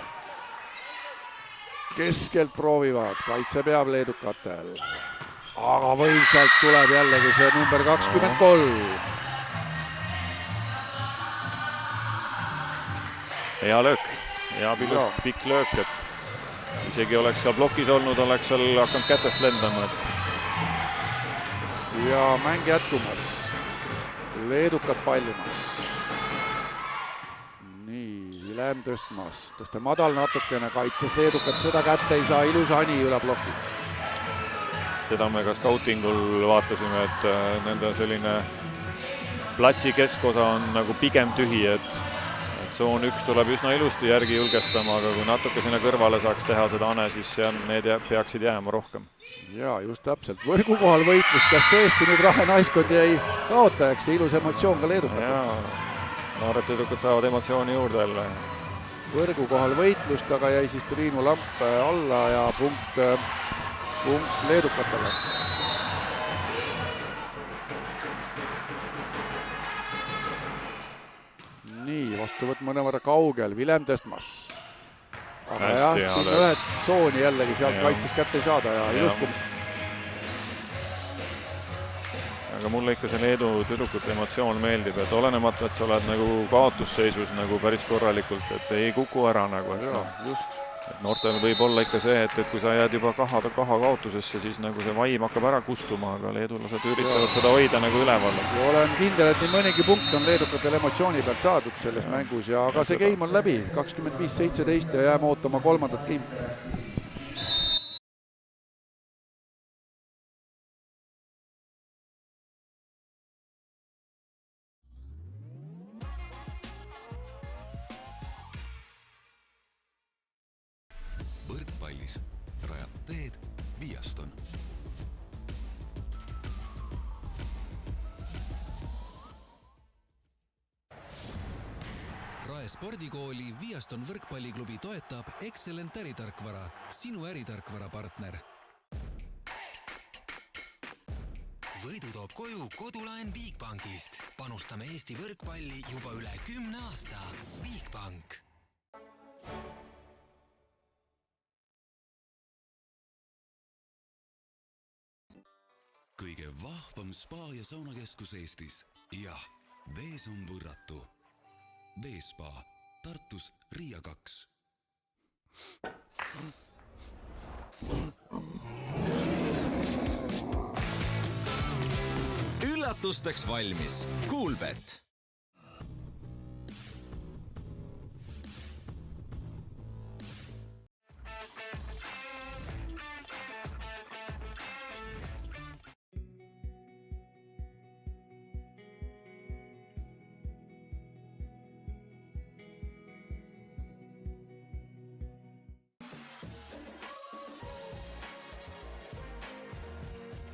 Speaker 1: Keskelt proovivad, kaitse peab leedukatel. Aga võimsalt tuleb jällegi see number 23.
Speaker 2: Hea löök, hea pikk löök, et isegi oleks ka plokis olnud, oleks seal hakanud kätest lendama.
Speaker 1: Ja mäng jätkumas. Leedukad pallimas. Nii, Vilem tõstmas. Tõste madal natukene, kaitses leedukad, seda kätte ei saa, ilus Ani üle ploki.
Speaker 2: Seda me ka scoutingul vaatasime, et nende selline platsi keskosa on nagu pigem tühi, et tsoon 1 tuleb üsna ilusti järgi julgestama, aga kui natuke sinna kõrvale saaks teha seda Ane, siis need peaksid jääma rohkem.
Speaker 1: Ja just täpselt. Võrgu kohal võitlus, kas tõesti nüüd Rahe naiskond jäi kaotajaks, see ilus emotsioon ka leedukad.
Speaker 2: Noored tüdrukud saavad emotsiooni juurde jälle.
Speaker 1: Võrgu kohal võitlust, aga jäi siis Triinu Lamp alla ja punkt leedukatele. Nii, vastuvõtt mõnevõrra kaugel, Vilem tõstmas. Aga jah, siin ühed tsooni jällegi sealt kaitses kätte ei saada ja iluskum.
Speaker 2: Aga mulle ikka see Leedu tüdrukute emotsioon meeldib, et olenemata, et sa oled nagu kaotusseisus nagu päris korralikult, et ei kuku ära nagu.
Speaker 1: Just.
Speaker 2: Noortel võib olla ikka see, et kui sa jääd juba kaha kaotusesse, siis nagu see vaim hakkab ära kustuma, aga leedulased üritavad seda hoida nagu üleval.
Speaker 1: Ja olen kindel, et nii mõnigi punkt on leedukatel emotsiooni pealt saadud selles mängus, aga see game on läbi, 25-17 ja jääme ootama kolmandat game.
Speaker 3: Eestis rajab teed Viaston. Rae spordikooli Viaston võrkpalliklubi toetab Excellent äritarkvara, sinu äritarkvara partner.
Speaker 4: Võidu toob koju kodulaen Bigbankist. Panustame Eesti võrkpalli juba üle 10 aasta. Bigbank.
Speaker 3: Kõige vahvam spa ja saunakeskus Eestis. Jah, vees on võrratu. Veespa, Tartus Riia 2.
Speaker 6: Üllatusteks valmis. Coolbet.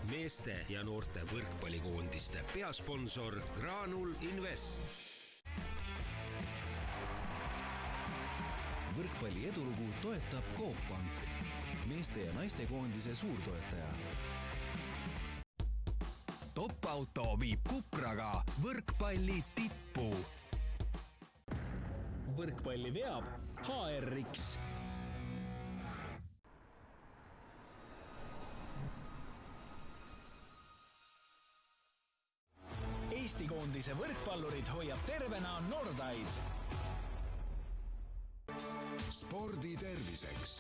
Speaker 7: Meeste ja noorte võrkpallikoondiste peasponsor Granul Invest.
Speaker 6: Võrkpalli edulugu toetab Coop Pank, meeste ja naiste koondise suurtoetaja. Top-auto viib Kupraga võrkpalli tippu.
Speaker 5: Võrkpalli veab HRX. Eesti koondise võrkpallurid hoiab tervena Nordaid.
Speaker 3: Spordi terviseks.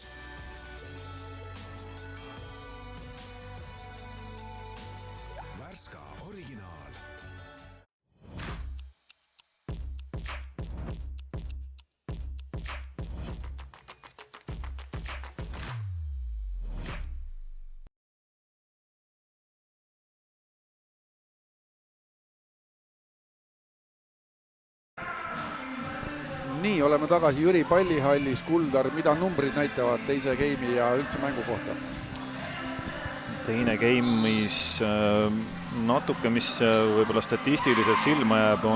Speaker 3: Värska originaal.
Speaker 1: Nii, oleme tagasi Jüri Pallihallis. Kuldar, mida numbrid näitavad teise geimi ja üldse mängu kohta?
Speaker 2: Teine geimis natuke, mis võib-olla statistiliselt silma jääb,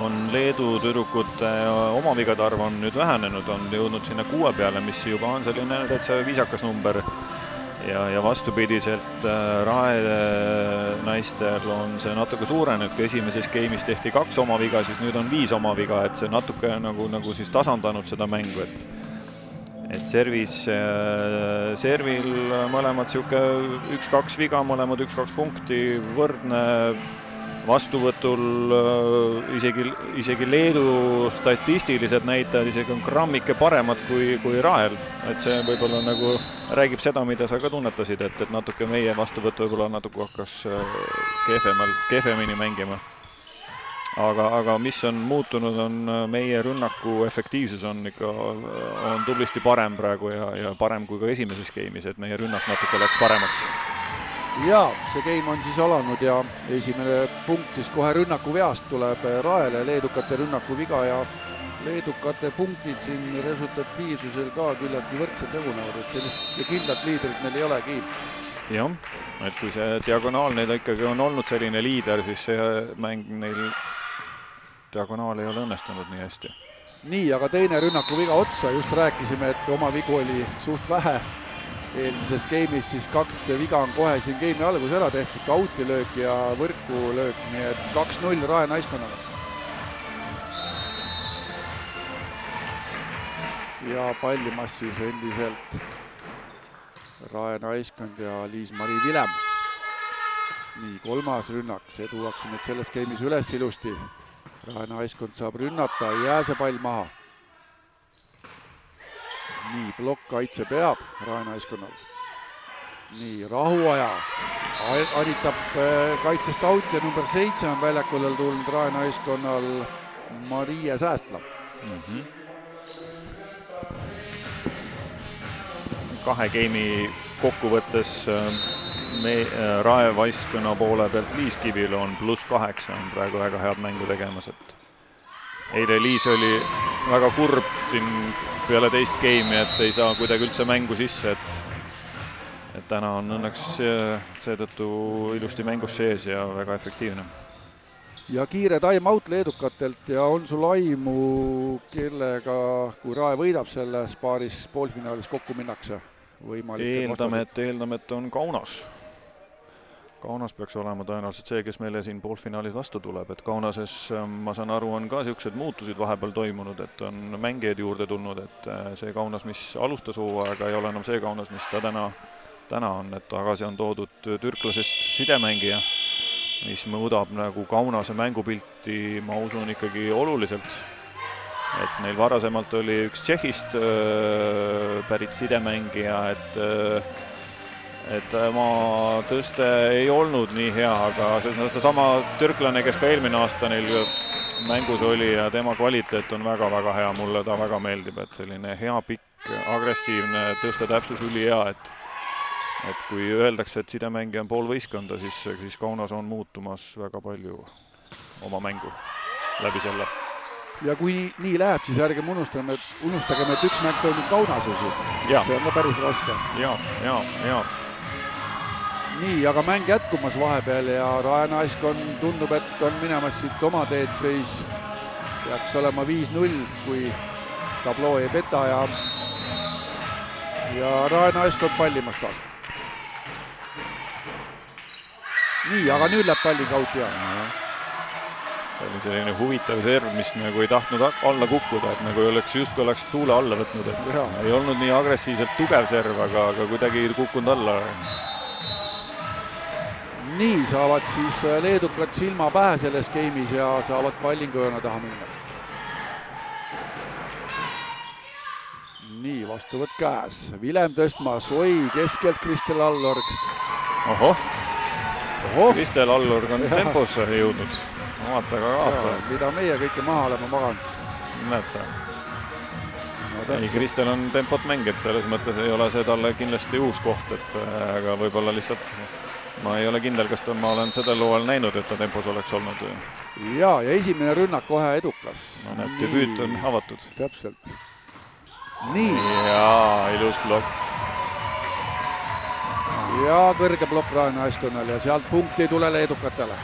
Speaker 2: on Leedu tüdrukute omavigade arv on nüüd vähenenud, on jõudnud sinna 6 peale, mis juba on selline täitsa viisakas number. Ja vastupidiselt Rae naistel on see natuke suurenenud, kui esimeses geimis tehti 2 omaviga, siis nüüd on 5 omaviga, et see natuke nagu siis tasandanud seda mängu, et servil mõlemad siuke 1-2 viga, mõlemad 1-2 punkti, võrdne vastuvõtul isegi Leedu statistilised näitajad isegi on grammike paremad kui Rael, et see võib-olla nagu räägib seda, mida sa ka tunnetasid, et natuke meie vastuvõtt võib-olla natuke hakkas kehvemini mängima. Aga mis on muutunud, on meie rünnaku efektiivsus on tublisti parem praegu ja parem kui ka esimeses geimis, et meie rünnak natuke läks paremaks.
Speaker 1: Ja see geim on siis alanud ja esimene punkt siis kohe rünnaku veast tuleb Raele, leedukate rünnaku viga ja leedukate punktid siin resultatiivsusel ka küllaltki võrdselt jagunevad, et sellist kindlat liidrit neil ei olegi.
Speaker 2: Jah, et kui see diagonaal neil ikkagi on olnud selline liider, siis see mäng neil diagonaal ei ole õnnestunud nii hästi.
Speaker 1: Nii, aga teine rünnaku viga otsa, just rääkisime, et oma vigu oli suht vähe. Eelmises geimis siis 2 viga on kohe siin geimi algus ära tehtud, autilöök ja võrkulöök, nii et 2-0 Rae naiskonnaga. Ja pallimas siis endiselt Rae naiskond ja Liis-Mari Vilem. Nii, 3. rünnak, see tuuakse nüüd selles geimis üles ilusti. Rae naiskond saab rünnata, ei jää see pall maha. Nii, plokk kaitse peab Rae naiskonnal. Nii, rahuaja. Anitab kaitsest out ja number 7 on väljakule tulnud Rae naiskonnal Marie Säästla.
Speaker 2: 2 geimi kokkuvõttes Rae vaiskonna poole pealt Liis Kivil on +8, on praegu väga head mängu tegemas, eile Liis oli väga kurb siin peale teist game'i, et ei saa kuidagi üldse mängu sisse, et täna on õnneks seetõttu ilusti mängus sees ja väga efektiivne.
Speaker 1: Ja kiire time-out leedukatelt ja on sul aimu, kellega, kui Rae võidab selles paaris poolfinaalis kokku minnakse?
Speaker 2: Eeldame, et on Kaunas. Kaunas peaks olema tõenäoliselt see, kes meile siin poolfinaalis vastu tuleb, et Kaunases, ma saan aru, on ka niisugused muutusid vahepeal toimunud, et on mängijaid juurde tulnud, et see Kaunas, mis alustas hooaega, ei ole enam see Kaunas, mis ta täna on, et tagasi on toodud türklasest sidemängija, mis muudab nagu Kaunase mängupilti, ma usun, ikkagi oluliselt. Et neil varasemalt oli üks Tšehhist pärit sidemängija, et ma tõste ei olnud nii hea, aga see sama türklane, kes ka eelmine aasta neil mängus oli ja tema kvaliteet on väga-väga hea, mulle ta väga meeldib, et selline hea, pikk, agressiivne, tõste täpsus üli hea, et kui öeldakse, et sidemängija on pool võistkonda, siis Kaunas on muutumas väga palju oma mängu läbi selle.
Speaker 1: Ja kui nii läheb, siis ärgem unustagem, et üks mäng toimub Kaunases. See on ka päris raske.
Speaker 2: Ja.
Speaker 1: Nii, aga mäng jätkumas vahepeal ja Rae naiskond tundub, et on minemas siit oma teed seis. Peaks olema 5-0, kui tabloo ei peta ja Rae naiskond pallimas taas. Nii, aga nüüd läheb palli kauti
Speaker 2: See oli selline huvitav serv, mis nagu ei tahtnud alla kukkuda, et nagu justkui oleks tuule alla võtnud, et ei olnud nii agressiivselt tugev serv, aga kuidagi kukkunud alla.
Speaker 1: Nii saavad siis leedukad silma pähe selles game'is ja saavad pallinkõõna taha minna. Nii, vastuvõtt käes. Vilem tõstmas, keskelt Kristel Allorg.
Speaker 2: Ohoh. Kristel Allorg on temposse jõudnud. Vaata ka kaata.
Speaker 1: Mida meie kõike maha oleme maganud.
Speaker 2: Näed sa. Ei, Kristel on tempot mängib, selles mõttes ei ole see talle kindlasti uus koht, aga võib-olla lihtsalt ma ei ole kindel, kas ma olen seda looal näinud, et ta tempos oleks olnud.
Speaker 1: Ja esimene rünnak kohe edukas.
Speaker 2: No näed, debüüt on avatud.
Speaker 1: Täpselt. Nii.
Speaker 2: Ja ilus blokk.
Speaker 1: Ja kõrge blokk Rae naiskonnal ja sealt punkti ei tule leedukatele.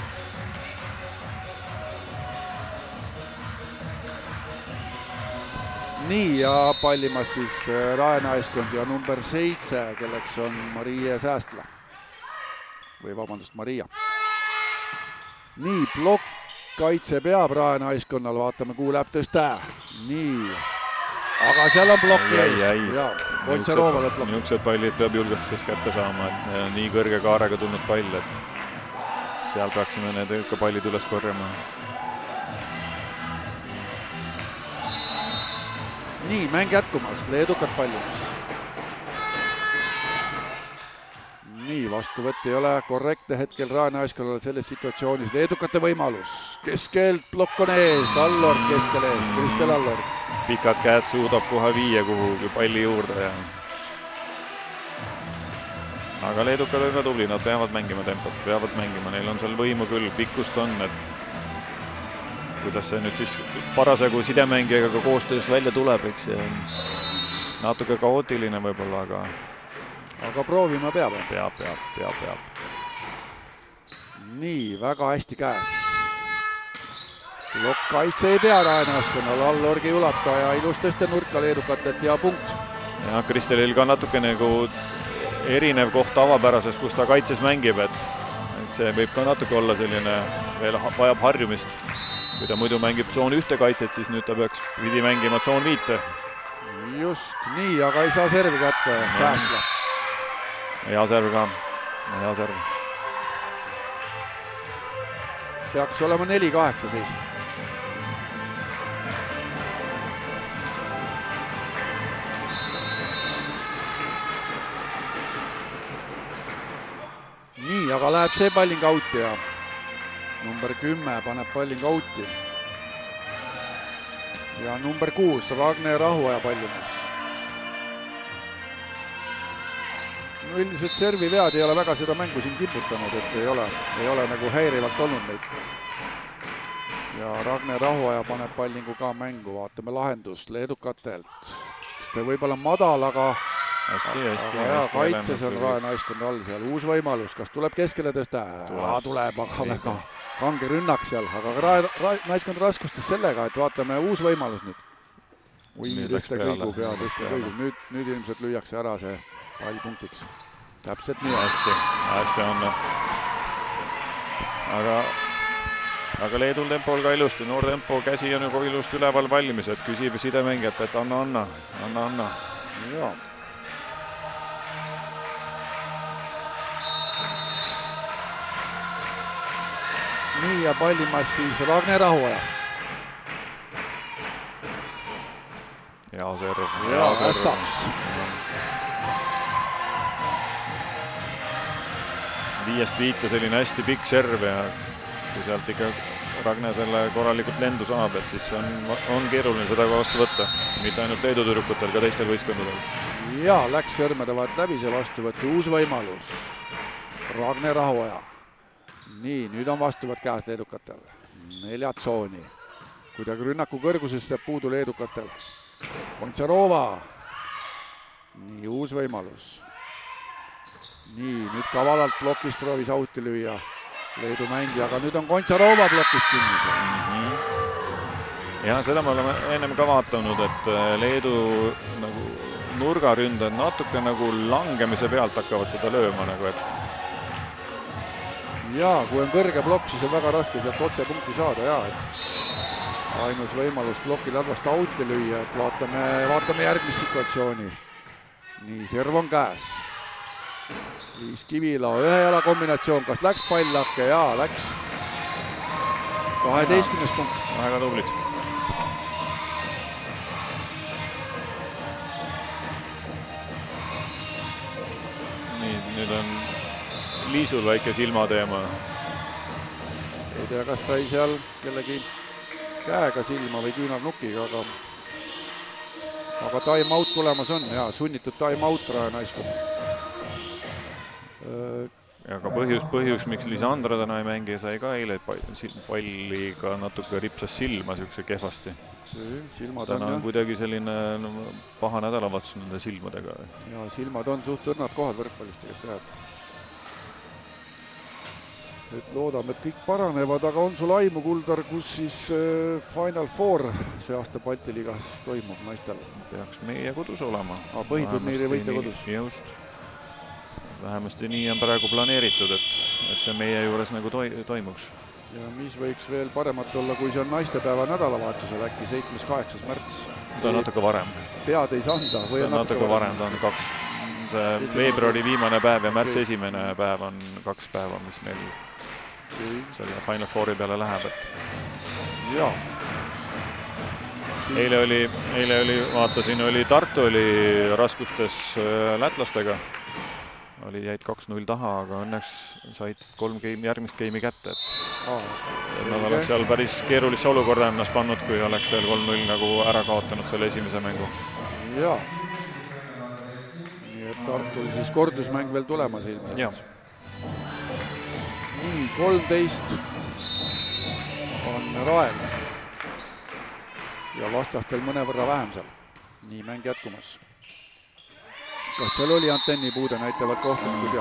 Speaker 1: Nii ja pallimas siis Rae naiskond ja number 7, kelleks on Marie Säästla. Või vabandust, Maria. Nii, blokk kaitse peab Rae naiskonnal, vaatame, kuhu läheb tõste. Nii, aga seal on blokk ees. Kontserova lõpp.
Speaker 2: Niisugused pallid peab julgestusest kätte saama, et nii kõrge kaarega tulnud pall, et seal peaksime need ikka pallid üles korjama.
Speaker 1: Nii, mäng jätkumas, leedukad pallimas. Nii, vastuvõtt ei ole korrektne hetkel Rae naiskonnale selles situatsioonis. Leedukate võimalus. Keskelt blokk on ees, Allorg keskel ees, Kristel Allorg.
Speaker 2: Pikad käed suudab kohe viia kuhugi palli juurde. Aga leedukad on ka tubli, nad peavad mängima tempot, peavad mängima, neil on seal võimu küll, pikkust on, et kuidas see nüüd siis parasjagu sidemängijaga ka koostöös välja tuleb, eks see on natuke kaootiline võib-olla,
Speaker 1: aga proovima peab.
Speaker 2: Peab.
Speaker 1: Nii, väga hästi käes. Blokk kaitse ei pea Rae naiskonnal, Allorg ei ulata ja ilus tõste nurka leedukatelt ja punkt.
Speaker 2: Ja Kristelil ka natuke nagu erinev koht tavapärasest, kus ta kaitses mängib, et see võib ka natuke olla selline, veel vajab harjumist. Kui ta muidu mängib tsoon 1 kaitset, siis nüüd ta peaks pidi mängima tsoon 5.
Speaker 1: Just nii, aga ei saa servi kätte Säästla.
Speaker 2: Hea serv ka, hea serv.
Speaker 1: Peaks olema 4-8 seis. Nii, aga läheb see pallin kauti ja number 10 paneb pallin kauti. Ja number 6, Ragne Rahuaja pallimas. No üldiselt servivead ei ole väga seda mängu siin kimputanud, et ei ole nagu häirivalt olnud neid. ja Ragne Rahuaja paneb pallingu ka mängu, vaatame lahendust leedukatelt. See võib-olla madal, aga kaitses on Rae naiskond all seal. Uus võimalus, kas tuleb keskele tõsta? Tuleb, aga väga kange rünnak seal, aga Rae naiskond raskustas sellega, et vaatame uus võimalus nüüd. Tõste kõigub ja tõste kõigub. Nüüd ilmselt lüüakse ära see pall punktiks. Täpselt nii.
Speaker 2: Hästi on. Aga Leedul tempol ka ilusti, noor tempo, käsi on juba ilusti üleval valmis, et küsib sidemängijat, et anna.
Speaker 1: Jaa. Nii ja pallimas siis Ragne Rahuaja.
Speaker 2: Hea serv.
Speaker 1: Ässaks.
Speaker 2: Viiest viite selline hästi pikk serv ja kui sealt ikka Ragne selle korralikult lendu saab, et siis on keeruline seda vastu võtta. Mitte ainult Leedu tüdrukutel, ka teistel võistkondadel.
Speaker 1: Ja läks sõrmede vahelt läbi see vastuvõtt. Uus võimalus. Ragne Rahuaja. Nii, nüüd on vastuvõtt käes leedukatel. 4 tsooni. Kuidagi rünnaku kõrguses teeb puudu leedukatel. Kontšarova. Nii, uus võimalus. Nii, nüüd kavalalt plokis proovis auti lüüa Leedu mängija, aga nüüd on Kontšarova plokis kinni.
Speaker 2: Ja seda me oleme ennem ka vaatanud, et Leedu nagu nurgaründajad natuke nagu langemise pealt hakkavad seda lööma nagu, et
Speaker 1: jaa, kui on kõrge plokk, siis on väga raske sealt otse punkti saada, jaa, et ainus võimalus ploki ladvast auti lüüa, et vaatame järgmist situatsiooni. Nii, serv on käes. Liis Kivila, ühe jala kombinatsioon, kas läks pall lakke? Jaa, läks. 12. punkt.
Speaker 2: Väga tublid. Nii, nüüd on Liisul väike silmateema.
Speaker 1: Ei tea, kas sai seal kellegi käega silma või küünarnukiga, aga time out tulemas on ja sunnitud time out Rae naiskond.
Speaker 2: Aga põhjus, miks Lisandra täna ei mängi, sai ka eile palliga natuke ripsas silma siukse kehvasti. Täna on kuidagi selline paha nädalavatus nende silmadega.
Speaker 1: Ja silmad on suht õrnad kohad võrkpallist tegelikult. Et loodame, et kõik paranevad, aga on sul aimu, Kuldar, kus siis Final Four see aasta Balti liigas toimub naistel?
Speaker 2: Peaks meie kodus olema.
Speaker 1: Põhiturniiri võite kodus?
Speaker 2: Just. Vähemasti nii on praegu planeeritud, et see meie juures nagu toimuks.
Speaker 1: Ja mis võiks veel paremat olla, kui see on naistepäeva nädalavahetusel, äkki 7.–8. märts?
Speaker 2: Ta on natuke varem.
Speaker 1: Pead ei saanda?
Speaker 2: Ta on natuke varem, ta on 2. See veebruari viimane päev ja märtsi esimene päev on 2 päeva, mis meil selle Final Fouri peale läheb, et
Speaker 1: jaa.
Speaker 2: Eile oli, vaatasin, Tartu oli raskustes lätlastega. Jäid 2-0 taha, aga õnneks said 3 järgmist geimi kätte, et nad oleks seal päris keerulisse olukorda ennast pannud, kui oleks seal 3-0 nagu ära kaotanud selle esimese mängu.
Speaker 1: Jaa. Nii et Tartul siis kordusmäng veel tulemas ilmselt.
Speaker 2: Jaa.
Speaker 1: Nii, 13 on Rael. Ja vastastel mõnevõrra vähem seal. Nii, mäng jätkumas. Kas seal oli antennipuude, näitavad kohtunikud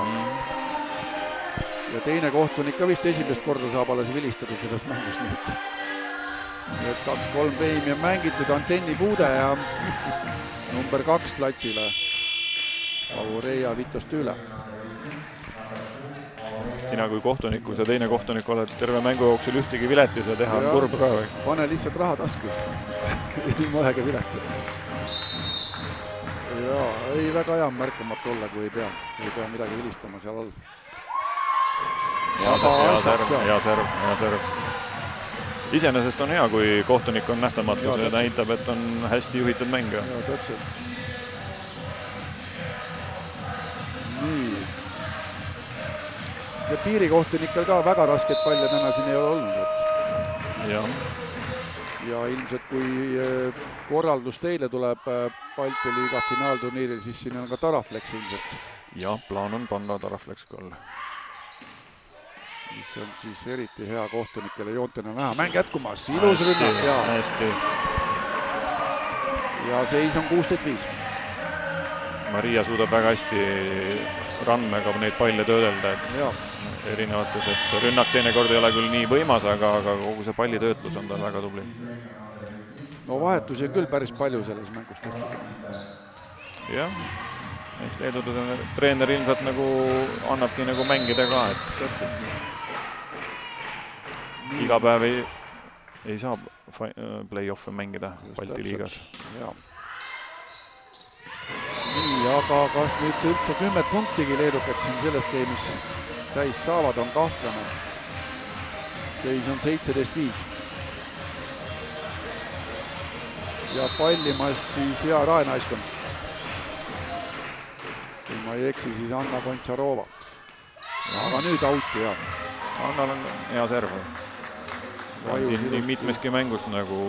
Speaker 1: ja teine kohtunik ka vist esimest korda saab alles vilistada sellest mängust nüüd. Nii et 2-3 veimi on mängitud, antennipuude ja number 2 platsile Aureia Vitostüüle.
Speaker 2: Sina kui kohtunikus ja teine kohtunik oled terve mängu jooksul ühtegi viletis ja teha on kurb ka või?
Speaker 1: Pane lihtsalt raha tasku. Ilma ühega vileti. Jaa, ei väga hea märkamatu olla, kui ei pea midagi vilistama seal all.
Speaker 2: Hea serv. Iseenesest on hea, kui kohtunik on nähtamatu, see näitab, et on hästi juhitud mäng.
Speaker 1: Jaa, täpselt. Nii. Ja piirikohtunikel ka väga rasket palle täna siin ei ole olnud. Ja ilmselt kui korraldus teile tuleb Balti liiga finaalturniiril, siis siin on ka Taraflex ilmselt.
Speaker 2: Ja, plaan on panna Taraflex ka alla.
Speaker 1: mis on siis eriti hea kohtunikele joontena näha. Mäng jätkumas, ilus rünnak ja
Speaker 2: hästi.
Speaker 1: Ja seis on 16-5.
Speaker 2: Maria suudab väga hästi randmega neid palle töödelda, et
Speaker 1: ja.
Speaker 2: erinevates, et see rünnak teinekord ei ole küll nii võimas, aga kogu see pallitöötlus on tal väga tubli.
Speaker 1: No vahetusi on küll päris palju selles mängus tehtud.
Speaker 2: Jah, eks Leedu treener ilmselt nagu annabki nagu mängida ka, et iga päev ei saa play-off'e mängida Balti liigas.
Speaker 1: Ja. Nii, aga kas nüüd üldse 10 punktigi leedukad siin selles skeemis täis saavad, on kahtlane. Seis on 17-5. Ja pallimas siis hea raenaiskond. Kui ma ei eksi, siis Anna Kontšarova. Aga nüüd auti, jah.
Speaker 2: Annal on hea serv. On siin nii mitmeski mängus nagu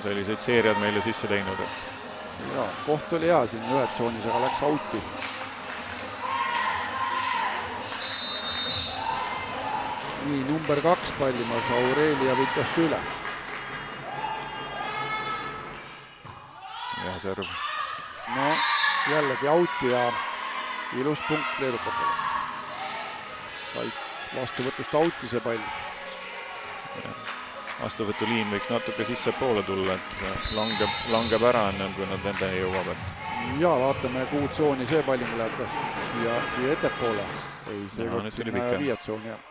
Speaker 2: selliseid seeriad meile sisse teinud, et
Speaker 1: ja, koht oli hea siin ühe tsoonis, aga läks auti. Nii, number 2 pallimas Aurelia Vitost üle.
Speaker 2: hea serv.
Speaker 1: No jällegi auti ja ilus punkt leedukatele. Said vastuvõtust auti see pall.
Speaker 2: Vastuvõtuliin võiks natuke sisse poole tulla, et langeb ära enne, kui nad nende jõuab.
Speaker 1: Ja vaatame, kuhu tsooni see palling läheb, kas siia ettepoole. Ei, see kord sinna 5 tsooni, jah.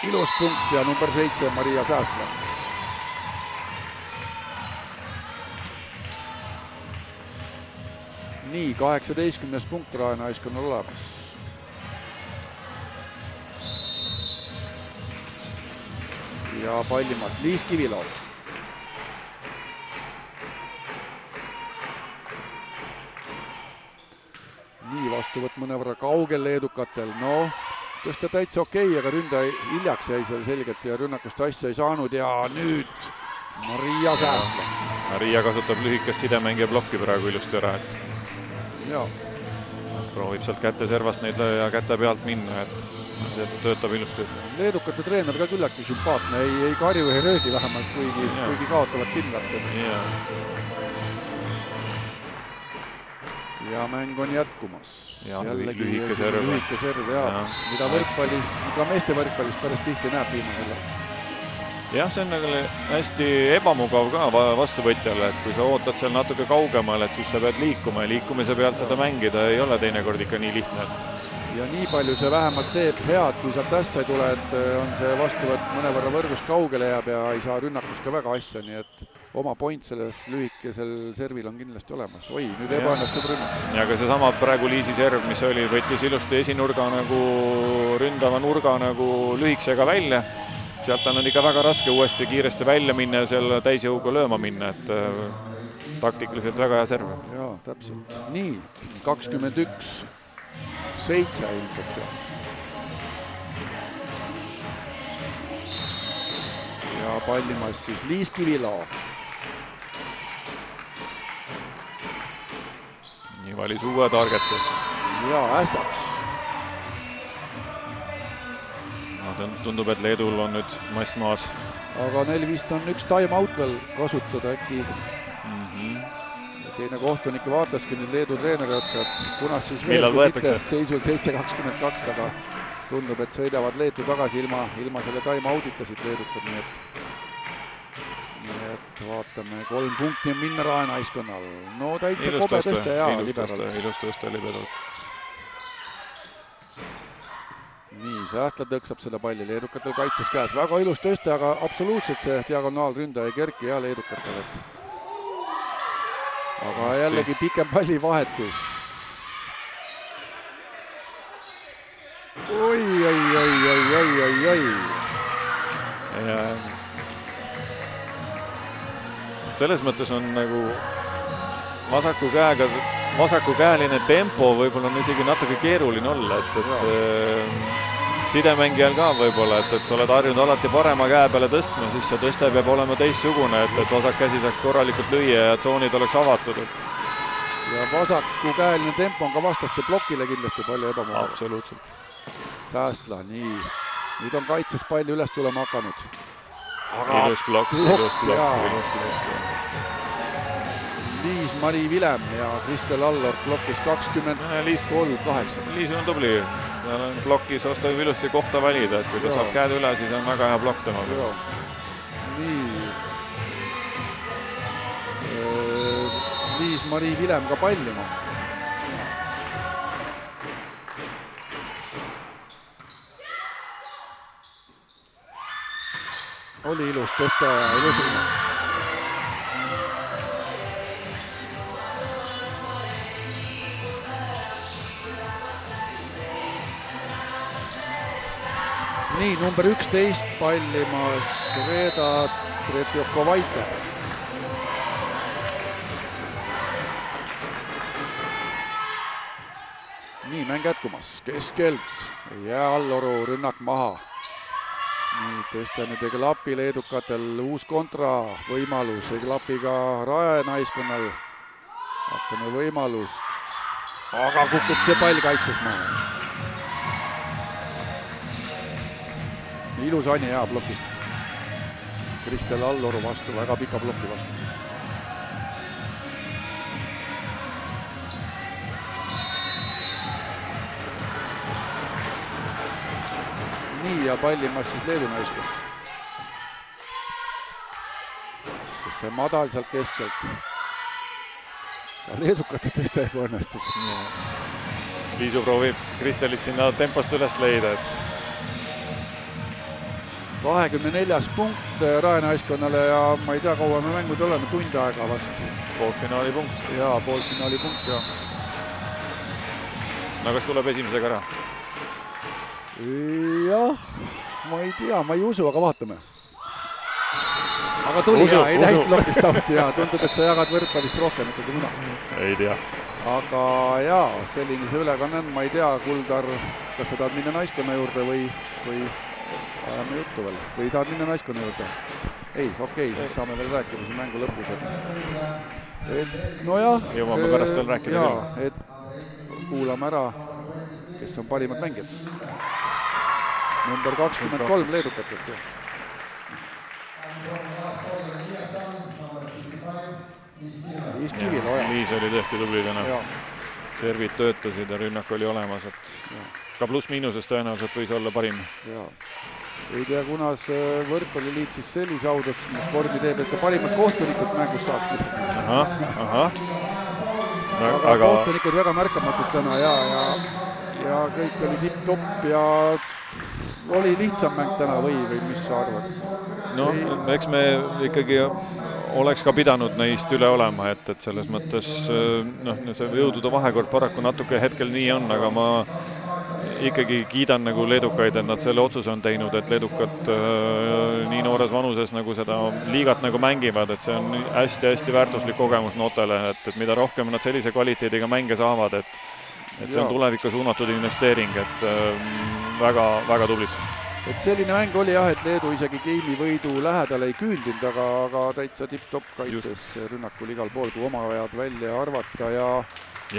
Speaker 1: Ilus punkt ja number 7 Maria Säästla. Nii, 18. punkt raenaiskonnal olemas. Ja pallimas Liis Kivilov. Nii, vastuvõtt mõnevõrra kaugel leedukatel. No, tõsta täitsa okei, aga ründaja hiljaks jäi seal selgelt ja rünnakust asja ei saanud ja nüüd Maria Säästla.
Speaker 2: Maria kasutab lühikest sidemängija plokki praegu ilusti ära, et
Speaker 1: ja.
Speaker 2: Proovib sealt käte servast neid ja käte pealt minna, et see töötab ilusti.
Speaker 1: Leedukate treener ka küllaki sümpaatne, ei karju ei röögi vähemalt, kuigi kaotavad kindlalt. Ja mäng on jätkumas.
Speaker 2: Ja
Speaker 1: jällegi
Speaker 2: lühike serv.
Speaker 1: Lühike serv, ja. Mida võrkpallis, ka meeste võrkpallis päris tihti näeb viimasel.
Speaker 2: Jah, see on nagu hästi ebamugav ka vastuvõtjale, et kui sa ootad seal natuke kaugemal, et siis sa pead liikuma ja liikumise pealt seda mängida ei ole teinekord ikka nii lihtne.
Speaker 1: Ja nii palju see vähemalt teeb head, kui sealt ässa ei tule, et on see vastuvõtt mõnevõrra võrgust kaugele jääb ja ei saa rünnakus ka väga asja, nii et oma point selles lühikesel servil on kindlasti olemas. Oi, nüüd ebaõnnestub rünnak.
Speaker 2: Ja ka see sama praegu Liisi serv, mis oli, võttis ilusti esinurga nagu ründava nurga nagu lühiksega välja. Sealt on ikka väga raske uuesti kiiresti välja minna ja seal täisjõuga lööma minna, et taktikaliselt väga hea serv.
Speaker 1: Jaa, täpselt. Nii, 21-7 ilmselt. Ja pallimas siis Liis Kivilov.
Speaker 2: Nii valis uue targeti.
Speaker 1: Ja ässaks.
Speaker 2: Tundub, et Leedul on nüüd mast maas.
Speaker 1: Aga neil vist on üks time-out veel kasutada äkki. Teine kohtunik vaataski nüüd Leedu treeneri otsa, et kunas siis
Speaker 2: millal võetakse?
Speaker 1: Seisul 7-22, aga tundub, et sõidavad Leedu tagasi ilma selle time-audita siit Leedukad, nii et vaatame, 3 punkti on minna raenaiskonnal. No täitsa kobe tõste ja liberalt.
Speaker 2: Ilus tõste liberalt.
Speaker 1: Nii, Säästla tõksab seda palli leedukatel kaitses käes. Väga ilus tõste, aga absoluutselt see diagonaalründaja ei kerki ja leedukatel. Aga jällegi pikem palli vahetus. Oi.
Speaker 2: Ja selles mõttes on nagu vasakukäeline tempo võib-olla on isegi natuke keeruline olla, et see sidemängijal ka võib-olla, et sa oled harjunud alati parema käe peale tõstma, siis see tõste peab olema teistsugune, et vasak käsi saaks korralikult lüüa ja tsoonid oleks avatud.
Speaker 1: ja vasakukäeline tempo on ka vastaste plokile kindlasti palju ebamugav.
Speaker 2: Absoluutselt.
Speaker 1: Säästla, nii. Nüüd on kaitses palju üles tulema hakanud.
Speaker 2: Ilus plokk.
Speaker 1: Liis-Mari Vilem ja Kristel Allor plokkis 23-8.
Speaker 2: Liis on tubli. Tal on plokis, ostab ilusti kohta valida, et kui ta saab käed üle, siis on väga hea plokk temaga.
Speaker 1: Nii. Liis-Mari Vilem ka pallima. Oli ilus tõsta ja ilus. Nii, number 11 pallimas Reda Trepjokovaite. Nii, mäng jätkumas. Keskelt ja Alloru rünnak maha. Nii, tõsta nüüd Eglapi leedukatel uus kontra võimalus. Eglapiga Rae naiskonnal. Hakkame võimalust. Aga kukub see pall kaitses maha. Ilus Anja hea plokist. Kristel Alloru vastu, väga pika ploki vastu. Nii, ja pallimas siis Leedu naiskond. Kus ta madal sealt keskelt. Ka leedukate tõsta juba õnnestub.
Speaker 2: Liisu proovib Kristelit sinna tempost üles leida, et
Speaker 1: 24. punkt Rae naiskonnale ja ma ei tea, kaua me mängud oleme, tund aega vast.
Speaker 2: poolfinaali punkt.
Speaker 1: Jaa, poolfinaali punkt, jah.
Speaker 2: No kas tuleb esimesega ära?
Speaker 1: Jah, ma ei tea, ma ei usu, aga vaatame. Aga tuli ja ei näinud plokist auti ja tundub, et sa jagad võrkpallist rohkem ikkagi mina.
Speaker 2: Ei tea.
Speaker 1: Aga jaa, selline see ülekanne on, ma ei tea, Kuldar, kas sa tahad minna naiskonna juurde või ajame juttu veel, või tahad minna naiskonna juurde? Ei, okei, siis saame veel rääkida siin mängu lõpus, et nojah.
Speaker 2: Jõuame pärast veel rääkida.
Speaker 1: Jaa, et kuulame ära, kes on parimad mängijad. Number 23 leedukatelt. Liis Kiviloja.
Speaker 2: Liis oli tõesti tubli täna. Servid töötasid ja rünnak oli olemas, et ka pluss-miinuses tõenäoliselt võis olla parim.
Speaker 1: Ei tea, kunas võrkpalliliit siis sellise audatsust vormi teeb, et ka parimad kohtunikud mängus saaks midagi. Aga kohtunikud väga märkamatud täna ja kõik oli tipp-topp ja oli lihtsam mäng täna või mis sa arvad?
Speaker 2: No, eks me ikkagi oleks ka pidanud neist üle olema, et selles mõttes see jõudude vahekord paraku natuke hetkel nii on, aga ma ikkagi kiidan nagu leedukaid, et nad selle otsuse on teinud, et leedukad nii noores vanuses nagu seda liigat nagu mängivad, et see on hästi-hästi väärtuslik kogemus noortele, et mida rohkem nad sellise kvaliteediga mänge saavad, et see on tulevikku suunatud investeering, et väga tublid.
Speaker 1: Et selline mäng oli jah, et Leedu isegi geimi võidu lähedale ei küündinud, aga täitsa tipp-topp kaitses rünnakul igal pool, kui oma ajad välja arvata
Speaker 2: ja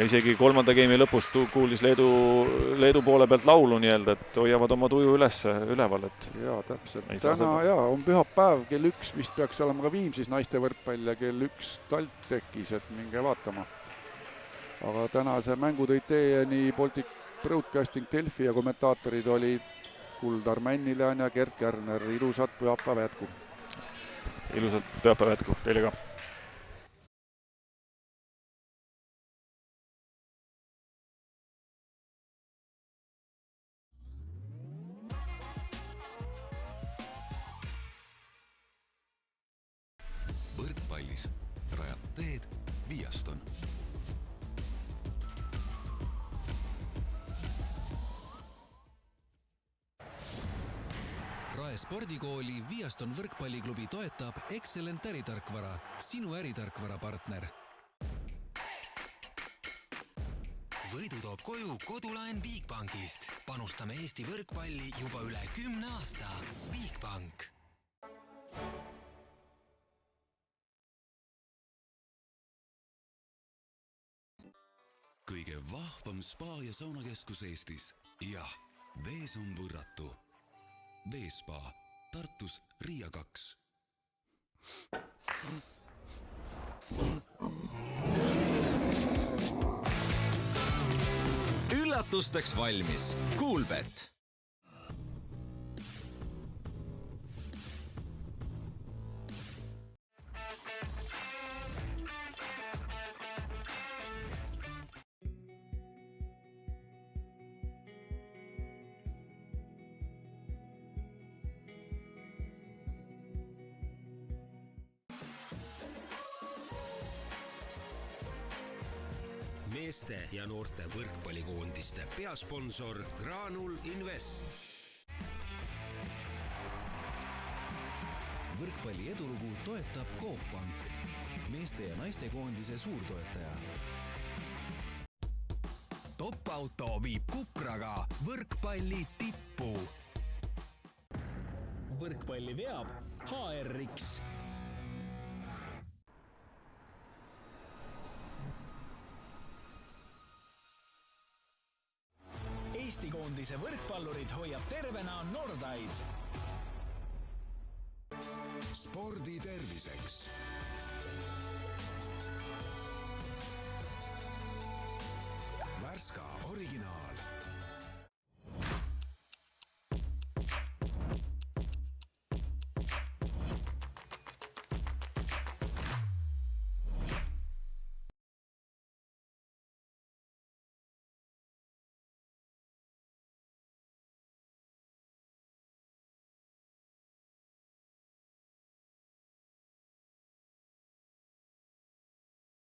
Speaker 2: isegi kolmanda geimi lõpus kuulis Leedu poole pealt laulu nii-öelda, et hoiavad oma tuju üleval.
Speaker 1: Jaa, täpselt. Täna on pühapäev, kell 1 vist peaks olema ka Viimsis naiste võrkpall ja kell 1 TalTechis, et minge vaatama. Aga tänase mängu tõid teieni Baltic Broadcasting Delfi ja kommentaatorid olid Kuldar Männilan ja Gert Kärner. Ilusat pühapäeva jätku.
Speaker 2: Ilusat pühapäeva jätku teile ka.
Speaker 3: Võrkpallis rajab teed Viaston.
Speaker 6: Rae spordikooli Viaston võrkpalliklubi toetab Excellent äritarkvara, sinu äritarkvara partner.
Speaker 4: Võidu toob koju kodulaen Bigbankist. Panustame Eesti võrkpalli juba üle 10 aasta. Bigbank.
Speaker 3: kõige vahvam spa- ja saunakeskus Eestis. Jah, vees on võrratu. Veespa, Tartus Riia 2.
Speaker 8: Üllatusteks valmis. Coolbet.
Speaker 7: Meeste ja noorte võrkpallikoondiste peasponsor Graanul Invest.
Speaker 6: Võrkpalli edulugu toetab Coop Pank, meeste ja naiste koondise suurtoetaja.
Speaker 5: Top-auto viib Kupraga võrkpalli tippu. Võrkpalli veab HRX. Eesti koondise võrkpallurid hoiab tervena Nordaid.
Speaker 3: Spordi terviseks. Värska originaal